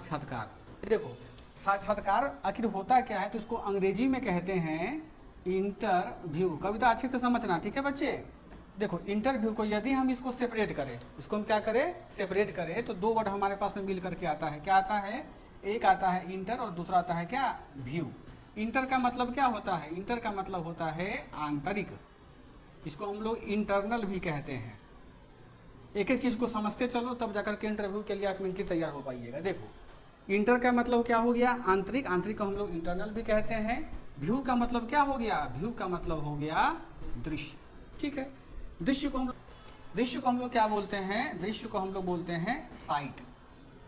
साक्षात्कार। देखो साक्षात्कार आखिर होता क्या है, तो इसको अंग्रेजी में कहते हैं इंटरव्यू। कविता अच्छे से समझना, ठीक है बच्चे। देखो इंटरव्यू को यदि हम इसको सेपरेट करें, इसको हम क्या करें, सेपरेट करें, तो दो वर्ड हमारे पास में मिल करके आता है। क्या आता है, एक आता है इंटर और दूसरा आता है क्या, व्यू। इंटर का मतलब क्या होता है, इंटर का मतलब होता है आंतरिक, इसको हम लोग इंटरनल भी कहते हैं। एक एक चीज़ को समझते चलो, तब जाकर के इंटरव्यू के लिए आप मेंटली तैयार हो पाइएगा। देखो इंटर का मतलब क्या हो गया, आंतरिक, आंतरिक को हम लोग इंटरनल भी कहते हैं। व्यू का मतलब क्या हो गया, व्यू का मतलब हो गया दृश्य, ठीक है। दृश्य को हम लोग क्या बोलते हैं, दृश्य को हम लोग बोलते हैं साइट।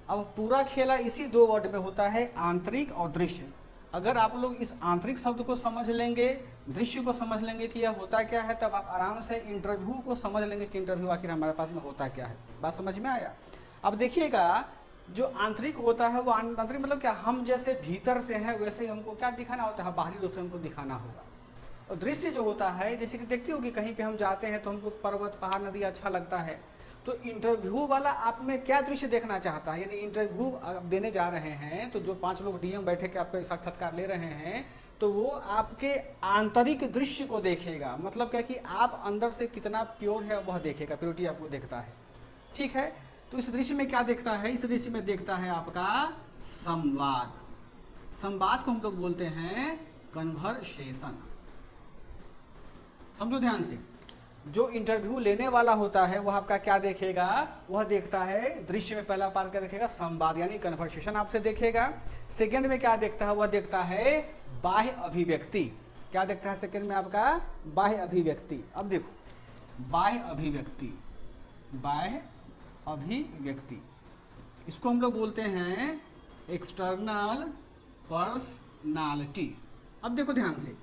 अब पूरा खेला इसी दो वर्ड में होता है, आंतरिक और दृश्य। अगर आप लोग इस आंतरिक शब्द को समझ लेंगे, दृश्य को समझ लेंगे कि यह होता क्या है, तब आप आराम से इंटरव्यू को समझ लेंगे कि इंटरव्यू आखिर हमारे पास में होता क्या है। बात समझ में आया। अब देखिएगा, जो आंतरिक होता है वो आंतरिक मतलब क्या, हम जैसे भीतर से हैं वैसे ही हमको क्या दिखाना होता है, बाहरी रूप से हमको दिखाना होगा। और दृश्य जो होता है, जैसे कि देखते हो कि कहीं पे हम जाते हैं तो हमको पर्वत पहाड़ नदी अच्छा लगता है, तो इंटरव्यू वाला आप में क्या दृश्य देखना चाहता है। यानी इंटरव्यू आप देने जा रहे हैं, तो जो 5 लोग डीएम बैठे के आपका साक्षात्कार ले रहे हैं, तो वो आपके आंतरिक दृश्य को देखेगा। मतलब क्या कि आप अंदर से कितना प्योर है वह देखेगा, प्योरिटी आपको देखता है, ठीक है। तो इस दृश्य में क्या देखता है, इस दृश्य में देखता है आपका संवाद। संवाद को हम लोग बोलते हैं कन्वर्सेशन। समझो ध्यान से, जो इंटरव्यू लेने वाला होता है वह आपका क्या देखेगा, वह देखता है दृश्य में पहला पार्ट क्या देखेगा, संवाद यानी कन्वर्सेशन आपसे देखेगा। सेकंड में क्या देखता है, वह देखता है बाह्य अभिव्यक्ति। क्या देखता है सेकंड में आपका, बाह्य अभिव्यक्ति। अब देखो बाह्य अभिव्यक्ति, बाह्य अभिव्यक्ति इसको हम लोग बोलते हैं एक्सटर्नल पर्सनालिटी। अब देखो ध्यान से,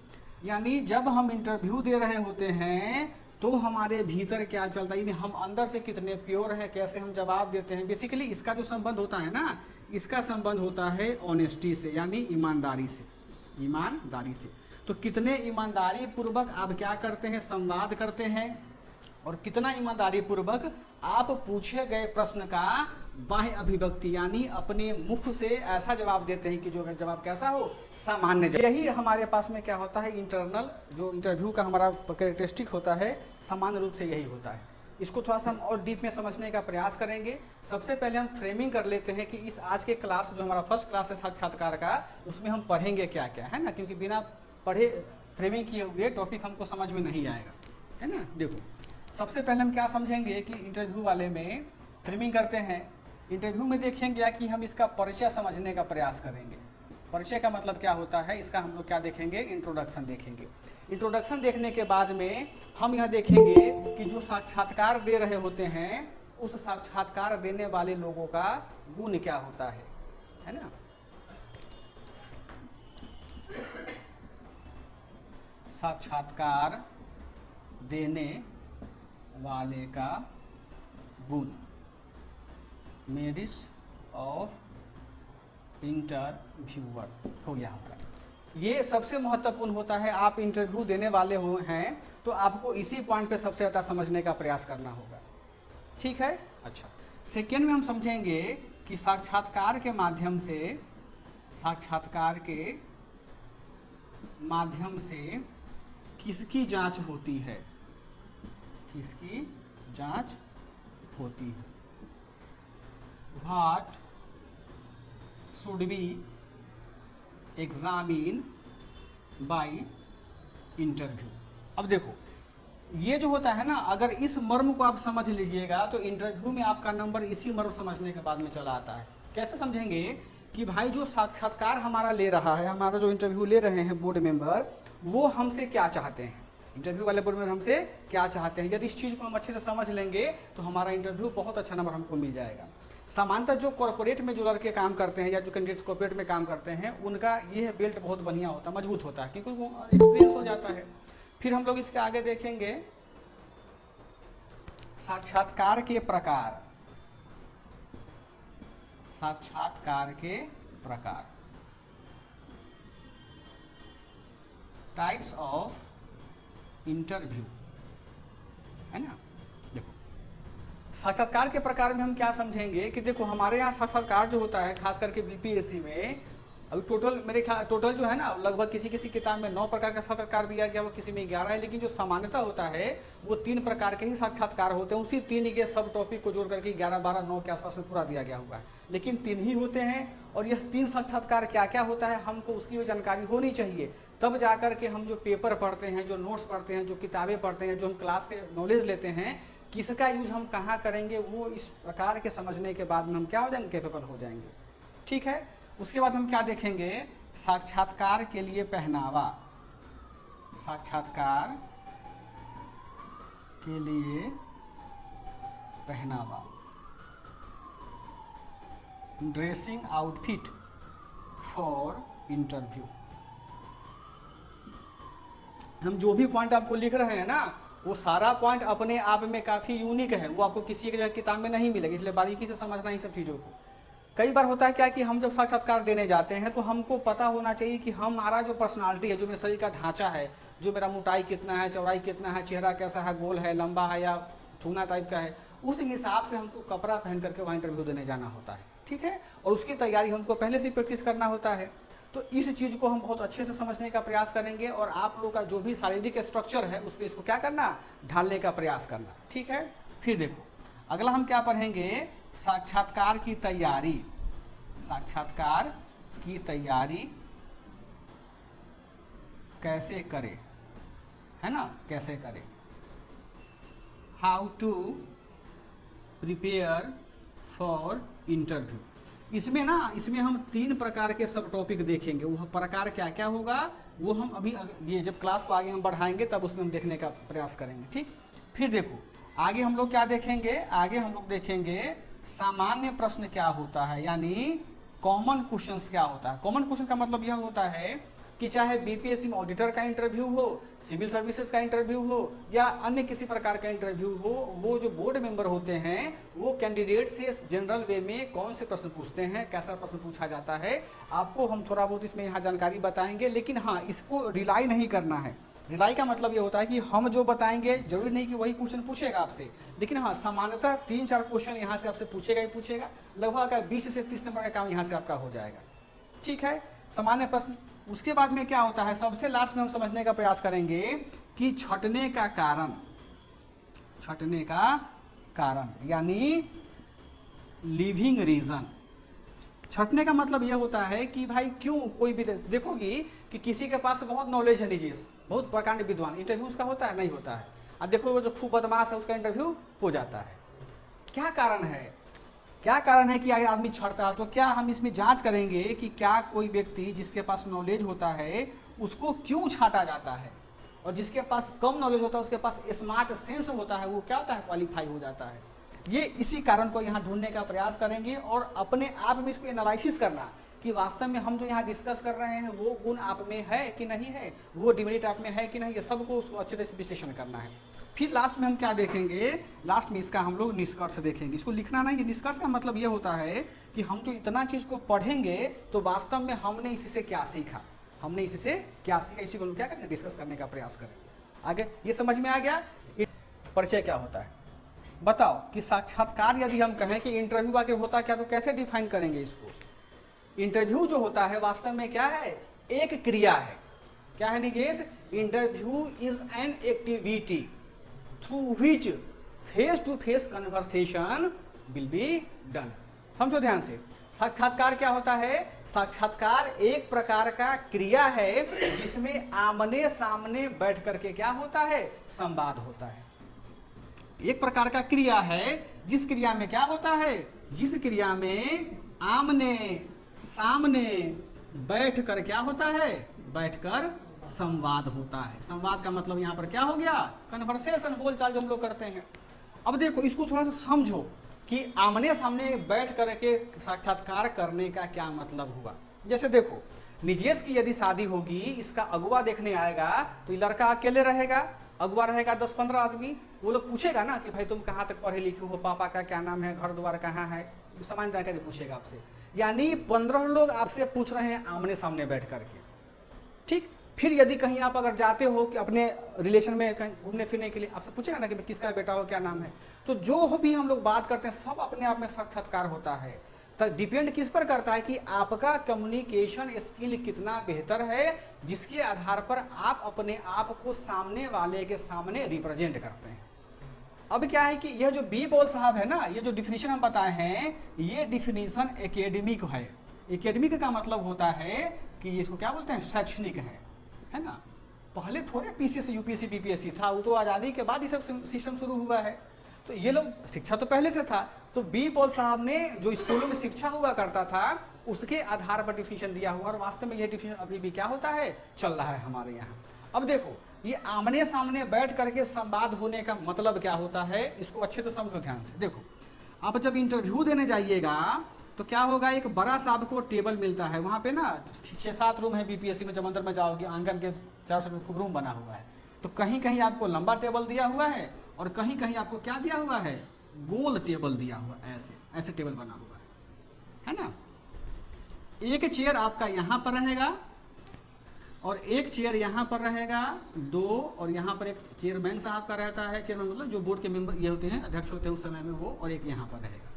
यानी जब हम इंटरव्यू दे रहे होते हैं तो हमारे भीतर क्या चलता है, यानी हम अंदर से कितने प्योर हैं, कैसे हम जवाब देते हैं। बेसिकली इसका जो संबंध होता है ना, इसका संबंध होता है ऑनेस्टी से, यानी ईमानदारी से, ईमानदारी से। तो कितने ईमानदारी पूर्वक आप क्या करते हैं, संवाद करते हैं, और कितना ईमानदारी पूर्वक आप पूछे गए प्रश्न का बाह्य अभिव्यक्ति यानी अपने मुख से ऐसा जवाब देते हैं कि जो जवाब कैसा हो, सामान्य जवाब। यही हमारे पास में क्या होता है, इंटरनल जो इंटरव्यू का हमारा कैरेक्टरिस्टिक होता है, सामान्य रूप से यही होता है। इसको थोड़ा सा हम और डीप में समझने का प्रयास करेंगे। सबसे पहले हम फ्रेमिंग कर लेते हैं कि इस आज के क्लास जो हमारा फर्स्ट क्लास है साक्षात्कार का, उसमें हम पढ़ेंगे क्या क्या, है ना, क्योंकि बिना पढ़े फ्रेमिंग किए हुए टॉपिक हमको समझ में नहीं आएगा, है ना। देखो सबसे पहले हम क्या समझेंगे कि इंटरव्यू वाले में फ्रेमिंग करते हैं। इंटरव्यू में देखेंगे कि हम इसका परिचय समझने का प्रयास करेंगे। परिचय का मतलब क्या होता है, इसका हम लोग क्या देखेंगे, इंट्रोडक्शन देखेंगे। इंट्रोडक्शन देखने के बाद में हम यह देखेंगे कि जो साक्षात्कार दे रहे होते हैं, उस साक्षात्कार देने वाले लोगों का गुण क्या होता है ना। साक्षात्कार देने वाले का गुण, मेरिट्स ऑफ इंटरव्यूअर हो गया आपका। ये सबसे महत्वपूर्ण होता है। आप इंटरव्यू देने वाले हो हैं तो आपको इसी पॉइंट पे सबसे ज़्यादा समझने का प्रयास करना होगा, ठीक है। अच्छा, सेकेंड में हम समझेंगे कि साक्षात्कार के माध्यम से किसकी जांच होती है, किसकी जांच होती है। What should be examine by interview. अब देखो ये जो होता है ना, अगर इस मर्म को आप समझ लीजिएगा तो इंटरव्यू में आपका नंबर इसी मर्म समझने के बाद में चला आता है। कैसे समझेंगे कि भाई जो साक्षात्कार हमारा ले रहा है, हमारा जो इंटरव्यू ले रहे हैं बोर्ड मेंबर, वो हमसे क्या चाहते हैं, इंटरव्यू वाले बोर्ड मेंबर हमसे क्या चाहते हैं। यदि इस चीज़ को हम अच्छे से समझ लेंगे तो हमारा इंटरव्यू बहुत अच्छा नंबर हमको मिल जाएगा। सामान्यतः जो कॉर्पोरेट में जो लड़के काम करते हैं या जो कैंडिडेट कॉर्पोरेट में काम करते हैं, उनका ये बेल्ट बहुत बढ़िया होता है, मजबूत होता है, क्योंकि वो एक्सपीरियंस हो जाता है। फिर हम लोग इसके आगे देखेंगे साक्षात्कार के प्रकार, साक्षात्कार के प्रकार, टाइप्स ऑफ इंटरव्यू, है ना। देखो साक्षात्कार के प्रकार में हम क्या समझेंगे कि देखो हमारे यहाँ साक्षात्कार जो होता है खास करके बीपीएससी में, अभी टोटल मेरे ख्याल टोटल जो है ना लगभग किसी किसी किताब में 9 प्रकार का साक्षात्कार दिया गया, वो किसी में 11 है, लेकिन जो सामान्यता होता है वो 3 प्रकार के ही साक्षात्कार होते हैं। उसी 3 के सब टॉपिक को जोड़ करके 11, 12, 9 के आसपास में पूरा दिया गया हुआ है, लेकिन 3 ही होते हैं। और यह 3 साक्षात्कार क्या क्या होता है हमको उसकी भी जानकारी होनी चाहिए, तब जा कर के हम जो पेपर पढ़ते हैं, जो नोट्स पढ़ते हैं, जो किताबें पढ़ते हैं, जो हम क्लास से नॉलेज लेते हैं, किसका यूज हम कहाँ करेंगे, वो इस प्रकार के समझने के बाद में हम क्या हो जाएंगे, कैपेबल हो जाएंगे। ठीक है, उसके बाद हम क्या देखेंगे, साक्षात्कार के लिए पहनावा। साक्षात्कार के लिए पहनावा, ड्रेसिंग आउटफिट फॉर इंटरव्यू। हम जो भी पॉइंट आपको लिख रहे हैं ना, वो सारा पॉइंट अपने आप में काफ़ी यूनिक है, वो आपको किसी की किताब में नहीं मिलेगा, इसलिए बारीकी से समझना इन सब चीज़ों को। कई बार होता है क्या कि हम जब साक्षात्कार देने जाते हैं तो हमको पता होना चाहिए कि हमारा जो पर्सनालिटी है, जो मेरे शरीर का ढांचा है, जो मेरा मोटाई कितना है, चौड़ाई कितना है, चेहरा कैसा है, गोल है, लंबा है या थूना टाइप का है, उस हिसाब से हमको कपड़ा पहन करके वहाँ इंटरव्यू देने जाना होता है। ठीक है, और उसकी तैयारी हमको पहले से प्रैक्टिस करना होता है। तो इस चीज़ को हम बहुत अच्छे से समझने का प्रयास करेंगे, और आप लोग का जो भी शारीरिक स्ट्रक्चर है उस पर इसको क्या करना, ढालने का प्रयास करना। ठीक है, फिर देखो अगला हम क्या पढ़ेंगे, साक्षात्कार की तैयारी। साक्षात्कार की तैयारी कैसे करें, है ना, कैसे करें, how to prepare for interview. इसमें हम 3 प्रकार के सब टॉपिक देखेंगे, वो प्रकार क्या क्या होगा वो हम अभी ये जब क्लास को आगे हम बढ़ाएंगे तब उसमें हम देखने का प्रयास करेंगे। ठीक, फिर देखो आगे हम लोग क्या देखेंगे, आगे हम लोग देखेंगे सामान्य प्रश्न क्या होता है, यानी कॉमन क्वेश्चंस क्या होता है। कॉमन क्वेश्चन का मतलब यह होता है कि चाहे बीपीएससी में ऑडिटर का इंटरव्यू हो, सिविल सर्विसेज का इंटरव्यू हो, या अन्य किसी प्रकार का इंटरव्यू हो, वो जो बोर्ड मेंबर होते हैं वो कैंडिडेट से जनरल वे में कौन से प्रश्न पूछते हैं, कैसा प्रश्न पूछा जाता है, आपको हम थोड़ा बहुत इसमें यहाँ जानकारी बताएंगे। लेकिन हाँ, इसको रिलाई नहीं करना है। रिलाई का मतलब ये होता है कि हम जो बताएंगे जरूरी नहीं कि वही क्वेश्चन पूछेगा आपसे, लेकिन हाँ सामान्यतः 3-4 क्वेश्चन यहाँ से आपसे पूछेगा ही पूछेगा, लगभग 20 से 30 नंबर का काम यहाँ से आपका हो जाएगा। ठीक है, सामान्य प्रश्न। उसके बाद में क्या होता है, सबसे लास्ट में हम समझने का प्रयास करेंगे कि छंटने का कारण, छंटने का कारण यानी लिविंग रीजन। छंटने का मतलब यह होता है कि भाई क्यों कोई भी देखोगी कि किसी के पास बहुत नॉलेज है, लीजिए बहुत प्रकांड विद्वान, इंटरव्यू उसका होता है, नहीं होता है। अब देखो वो जो खूब बदमाश है उसका इंटरव्यू हो जाता है। क्या कारण है, क्या कारण है कि आदमी छंटता है? तो क्या हम इसमें जांच करेंगे कि क्या कोई व्यक्ति जिसके पास नॉलेज होता है उसको क्यों छांटा जाता है, और जिसके पास कम नॉलेज होता है उसके पास स्मार्ट सेंस होता है वो क्या होता है, क्वालिफाई हो जाता है। ये इसी कारण को यहाँ ढूंढने का प्रयास करेंगे और अपने आप में इसको एनालिसिस करना कि वास्तव में हम जो यहाँ डिस्कस कर रहे हैं वो गुण आप में है कि नहीं है, वो डिमेरिट आप में है कि नहीं, ये सबको उसको अच्छे से विश्लेषण करना है। फिर लास्ट में हम क्या देखेंगे, लास्ट में इसका हम लोग निष्कर्ष देखेंगे। इसको लिखना नहीं, ये निष्कर्ष का मतलब ये होता है कि हम जो इतना चीज़ को पढ़ेंगे तो वास्तव में हमने इससे क्या सीखा, हमने इससे क्या सीखा, इसी को क्या करें, डिस्कस करने का प्रयास करें। आगे ये समझ में आ गया परिचय क्या होता है। बताओ कि साक्षात्कार यदि हम कहें कि इंटरव्यू आगे होता क्या, तो कैसे डिफाइन करेंगे इसको। इंटरव्यू जो होता है वास्तव में क्या है, एक क्रिया है। क्या है Nijesh, interview is an activity through which face to face conversation will be done. समझो ध्यान से, साक्षात्कार क्या होता है, साक्षात्कार एक प्रकार का क्रिया है जिसमें आमने सामने बैठ करके क्या होता है, संवाद होता है। एक प्रकार का क्रिया है जिस क्रिया में क्या होता है, जिस क्रिया में आमने सामने बैठ कर क्या होता है, बैठकर संवाद होता है। संवाद का मतलब यहाँ पर क्या हो गया, कन्वर्सेशन, बोलचाल जो हम लोग करते हैं। अब देखो इसको थोड़ा सा समझो कि आमने सामने बैठ करके साक्षात्कार करने का क्या मतलब हुआ। जैसे देखो निजेश की यदि शादी होगी, इसका अगुआ देखने आएगा तो ये लड़का अकेले रहेगा, अगुआ रहेगा 10-15 आदमी। वो लोग पूछेगा ना कि भाई तुम कहाँ तक पढ़े लिखे हो, पापा का क्या नाम है, घर द्वार कहाँ है, सामान्य जानकारी पूछेगा आपसे। यानी 15 लोग आपसे पूछ रहे हैं आमने सामने बैठ करके। ठीक, फिर यदि कहीं आप अगर जाते हो कि अपने रिलेशन में कहीं घूमने फिरने के लिए, आपसे पूछेगा ना कि किसका बेटा हो, क्या नाम है, तो जो भी हम लोग बात करते हैं सब अपने आप में साक्षात्कार होता है। तो डिपेंड किस पर करता है कि आपका कम्युनिकेशन स्किल कितना बेहतर है, जिसके आधार पर आप अपने आप को सामने वाले के सामने रिप्रेजेंट करते हैं। अब क्या है कि यह जो बी पॉल साहब है ना, ये जो डिफिनीशन हम बताए हैं, ये डिफिनीशन एकेडमिक है। एकेडमिक का मतलब होता है कि इसको क्या बोलते हैं, शैक्षणिक है ना। पहले थोड़े पीसीएस यूपीएससी बीपीएससी था, वो तो आज़ादी के बाद ये सब सिस्टम शुरू हुआ है। तो ये लोग, शिक्षा तो पहले से था, तो बी पॉल साहब ने जो स्कूलों में शिक्षा हुआ करता था उसके आधार पर डिफिनीशन दिया हुआ, और वास्तव में यह डिफिनीशन अभी भी क्या होता है, चल रहा है हमारे यहाँ। अब देखो, ये आमने सामने बैठ करके संवाद होने का मतलब क्या होता है, इसको अच्छे से समझो ध्यान से। देखो, आप जब इंटरव्यू देने जाइएगा तो क्या होगा, एक बड़ा सा आपको टेबल मिलता है, वहाँ पे ना 6-7 रूम है बीपीएससी में। जब अंदर में जाओगे, आंगन के चारों साइड में खूब रूम बना हुआ है, तो कहीं कहीं आपको लंबा टेबल दिया हुआ है और कहीं कहीं आपको क्या दिया हुआ है, गोल टेबल दिया हुआ, ऐसे ऐसे टेबल बना हुआ है ना। एक चेयर आपका यहाँ पर रहेगा और एक चेयर यहाँ पर रहेगा, 2, और यहाँ पर एक चेयरमैन साहब का रहता है। चेयरमैन मतलब जो बोर्ड के मेंबर ये होते हैं, अध्यक्ष होते हैं उस समय में वो, और एक यहाँ पर रहेगा।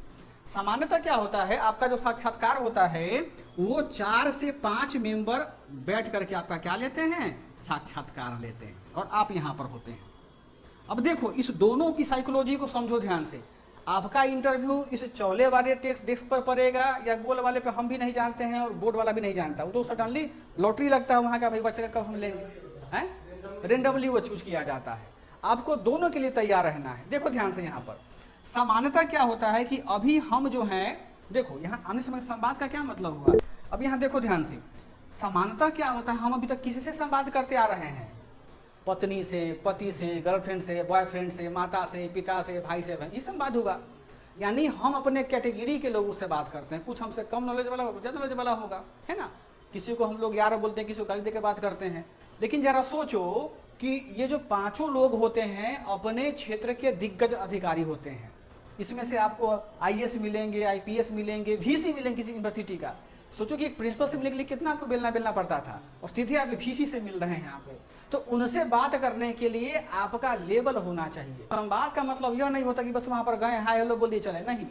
सामान्यतः क्या होता है, आपका जो साक्षात्कार होता है वो 4 से 5 मेंबर बैठ करके आपका क्या लेते हैं, साक्षात्कार लेते हैं, और आप यहाँ पर होते हैं। अब देखो, इस दोनों की साइकोलॉजी को समझो ध्यान से। आपका इंटरव्यू इस चौले वाले डेस्क पर पड़ेगा या गोल वाले पे, हम भी नहीं जानते हैं और बोर्ड वाला भी नहीं जानता, वो तो सडनली लॉटरी लगता है वहाँ का, भाई बच्चे का कब हम लेंगे, हैं, रेंडमली वो चूज किया जाता है। आपको दोनों के लिए तैयार रहना है। देखो ध्यान से, यहाँ पर सामान्यतः क्या होता है कि अभी हम जो हैं, देखो यहाँ आमने सामने संवाद का क्या मतलब हुआ। अब यहाँ देखो ध्यान से, सामान्यतः क्या होता है, हम अभी तक किसी से संवाद करते आ रहे हैं, पत्नी से, पति से, गर्लफ्रेंड से, बॉयफ्रेंड से, माता से, पिता से, भाई से, ये संवाद होगा। यानी हम अपने कैटेगरी के लोगों से बात करते हैं, कुछ हमसे कम नॉलेज वाला होगा, ज़्यादा नॉलेज वाला होगा, है ना। किसी को हम लोग यार बोलते हैं, किसी को गाली दे के बात करते हैं। लेकिन जरा सोचो कि ये जो 5 लोग होते हैं अपने क्षेत्र के दिग्गज अधिकारी होते हैं। इसमें से आपको आईएएस मिलेंगे, आईपीएस मिलेंगे, वीसी मिलेंगे किसी यूनिवर्सिटी का। सोचो कि एक प्रिंसिपल से मिलने के लिए कितना आपको बेलना पड़ता था, और सीधे आप वीसी से मिल रहे हैं यहाँ पे। तो उनसे बात करने के लिए आपका लेवल होना चाहिए। संवाद का मतलब यह नहीं होता कि बस वहाँ पर गए, हाय हेलो बोल दिए चले, नहीं।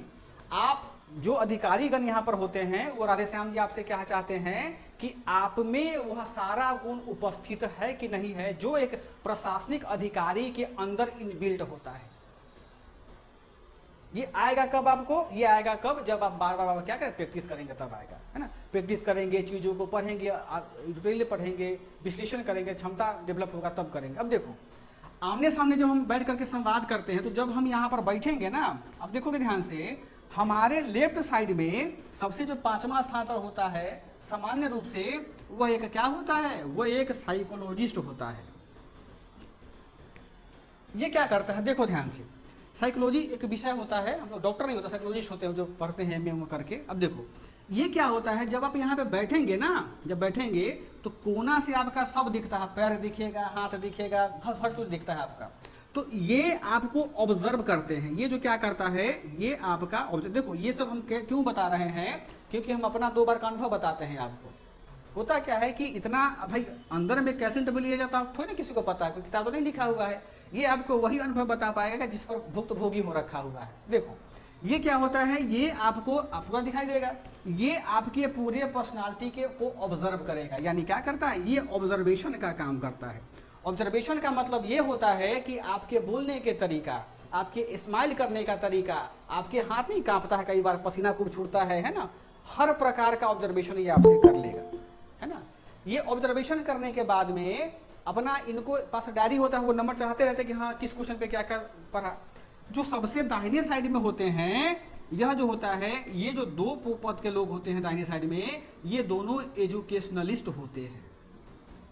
आप जो अधिकारीगण यहाँ पर होते हैं, वो राधेश्याम जी आपसे क्या चाहते हैं कि आप में वह सारा गुण उपस्थित है कि नहीं है, जो एक प्रशासनिक अधिकारी के अंदर इनबिल्ट होता है। ये आएगा कब आपको, ये आएगा कब, जब आप बार बार क्या करें, प्रैक्टिस करेंगे, तब आएगा, है ना। प्रैक्टिस करेंगे, चीज़ों को पढ़ेंगे, डिटेल पढ़ेंगे, विश्लेषण करेंगे, क्षमता डेवलप होगा, तब करेंगे। अब देखो, आमने सामने जब हम बैठ करके संवाद करते हैं, तो जब हम यहाँ पर बैठेंगे ना, अब देखोगे ध्यान से, हमारे लेफ्ट साइड में सबसे जो 5वां स्थान पर होता है, सामान्य रूप से वह एक क्या होता है, वह एक साइकोलॉजिस्ट होता है। ये क्या करता है, देखो ध्यान से, साइकोलॉजी एक विषय होता है, हम लोग डॉक्टर नहीं होता, साइकोलॉजिस्ट होते हैं जो पढ़ते हैं एमए करके। अब देखो, ये क्या होता है, जब आप यहाँ पे बैठेंगे ना, जब बैठेंगे तो कोना से आपका सब दिखता है, पैर दिखेगा, हाथ दिखेगा, हर चीज दिखता है आपका। तो ये आपको ऑब्जर्व करते हैं। ये जो क्या करता है, ये आपका ऑब्जर्व। देखो, ये सब हम क्यों बता रहे हैं, क्योंकि हम अपना 2 बार का अनुभव बताते हैं आपको। होता क्या है कि इतना भाई अंदर में कैसे इंटरव्यू लिया जाता है थोड़ी ना किसी को पता है, कोई किताब तो नहीं लिखा हुआ है। ये आपको वही अनुभव बता पाएगा जिस पर भुक्तभोगी हो रखा हुआ है। देखो, ये क्या होता है, ये आपको पूरा दिखाई देगा, ये आपके पूरे पर्सनालिटी को ऑब्जर्व करेगा। यानी क्या करता है, ये ऑब्जर्वेशन का काम करता है। ऑब्जर्वेशन का मतलब ये होता है कि आपके बोलने के तरीका, आपके स्माइल करने का तरीका, आपके हाथ नहीं कांपता है, कई बार पसीना खूब छूटता है ना, हर प्रकार का ऑब्जर्वेशन ये आपसे कर लेगा, है ना। ये ऑब्जर्वेशन करने के बाद में अपना, इनको पास डायरी होता है, वो नंबर चढ़ाते रहते हैं कि हाँ किस क्वेश्चन पे क्या क्या पढ़ा। जो सबसे दाहिने साइड में होते हैं, यह जो होता है, ये जो 2 पद के लोग होते हैं दाहिने साइड में, ये दोनों एजुकेशनलिस्ट होते हैं।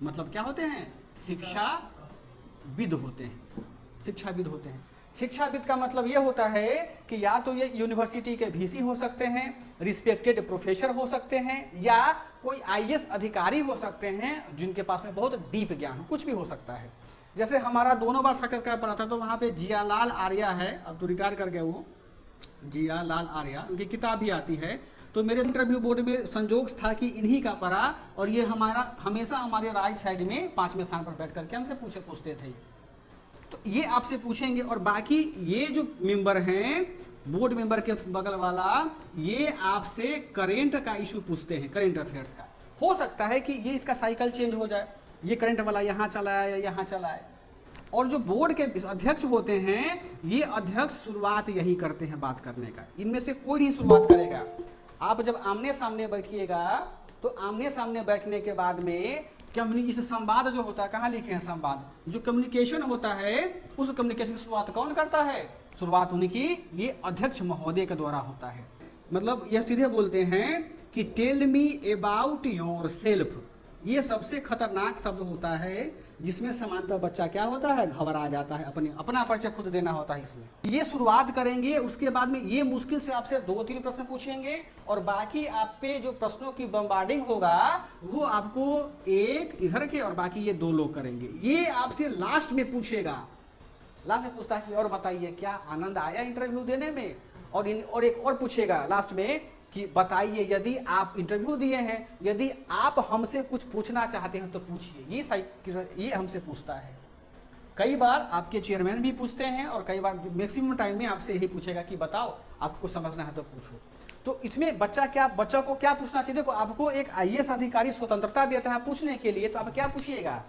मतलब क्या होते हैं, शिक्षाविद होते हैं। शिक्षाविद होते हैं। शिक्षाविद का मतलब ये होता है कि या तो ये यूनिवर्सिटी के वीसी हो सकते हैं, रिस्पेक्टेड प्रोफेसर हो सकते हैं, या कोई आईएएस अधिकारी हो सकते हैं जिनके पास में बहुत डीप ज्ञान हो, कुछ भी हो सकता है। जैसे हमारा दोनों बार साक्षात्कार पढ़ा था, तो वहाँ पे जियालाल आर्या है, अब तो रिटायर कर गए वो, जियालाल आर्या, उनकी किताब भी आती है। तो मेरे इंटरव्यू बोर्ड में संजोग था कि इन्हीं का पढ़ा, और ये हमारा हमेशा हमारे राइट साइड में 5वें स्थान पर बैठ करके हमसे पूछते थे। तो ये आपसे पूछेंगे, और बाकी ये जो मेंबर हैं बोर्ड मेंबर के बगल वाला, ये आपसे करेंट का इशू पूछते हैं, करेंट अफेयर्स का। हो सकता है कि ये इसका साइकिल चेंज हो जाए, ये करंट वाला यहाँ चला है या यहाँ चला है। और जो बोर्ड के अध्यक्ष होते हैं, ये अध्यक्ष शुरुआत यही करते हैं बात करने का, इनमें से कोई नहीं शुरुआत करेगा। आप जब आमने सामने बैठिएगा तो आमने सामने बैठने के बाद में इस संवाद जो होता है, कहाँ लिखे हैं संवाद, जो कम्युनिकेशन होता है, उस कम्युनिकेशन की शुरुआत कौन करता है? शुरुआत उनकी ये अध्यक्ष महोदय के द्वारा होता है। मतलब यह सीधे बोलते हैं कि tell me about yourself. ये सबसे खतरनाक शब्द होता है, जिसमें सामान्यतः बच्चा क्या होता है, घबरा जाता है, अपना परिचय खुद देना होता है। इसमें ये शुरुआत करेंगे, उसके बाद में ये मुश्किल से आपसे 2-3 प्रश्न पूछेंगे, और बाकी आप पे जो प्रश्नों की बम्बार्डिंग होगा वो आपको एक इधर के और बाकी ये 2 लोग करेंगे। ये आपसे लास्ट में पूछेगा, लास्ट में पूछता है कि और बताइए क्या आनंद आया इंटरव्यू देने में, और एक और पूछेगा लास्ट में कि बताइए यदि आप इंटरव्यू दिए हैं, यदि आप हमसे कुछ पूछना चाहते हैं तो पूछिए। ये हमसे पूछता है। कई बार आपके चेयरमैन भी पूछते हैं, और कई बार मैक्सिमम टाइम में आपसे यही पूछेगा कि बताओ आपको कुछ समझना है तो पूछो। तो इसमें बच्चा को क्या पूछना चाहिए? देखो, आपको एक IAS अधिकारी स्वतंत्रता देता है पूछने के लिए, तो आप क्या पूछिएगा?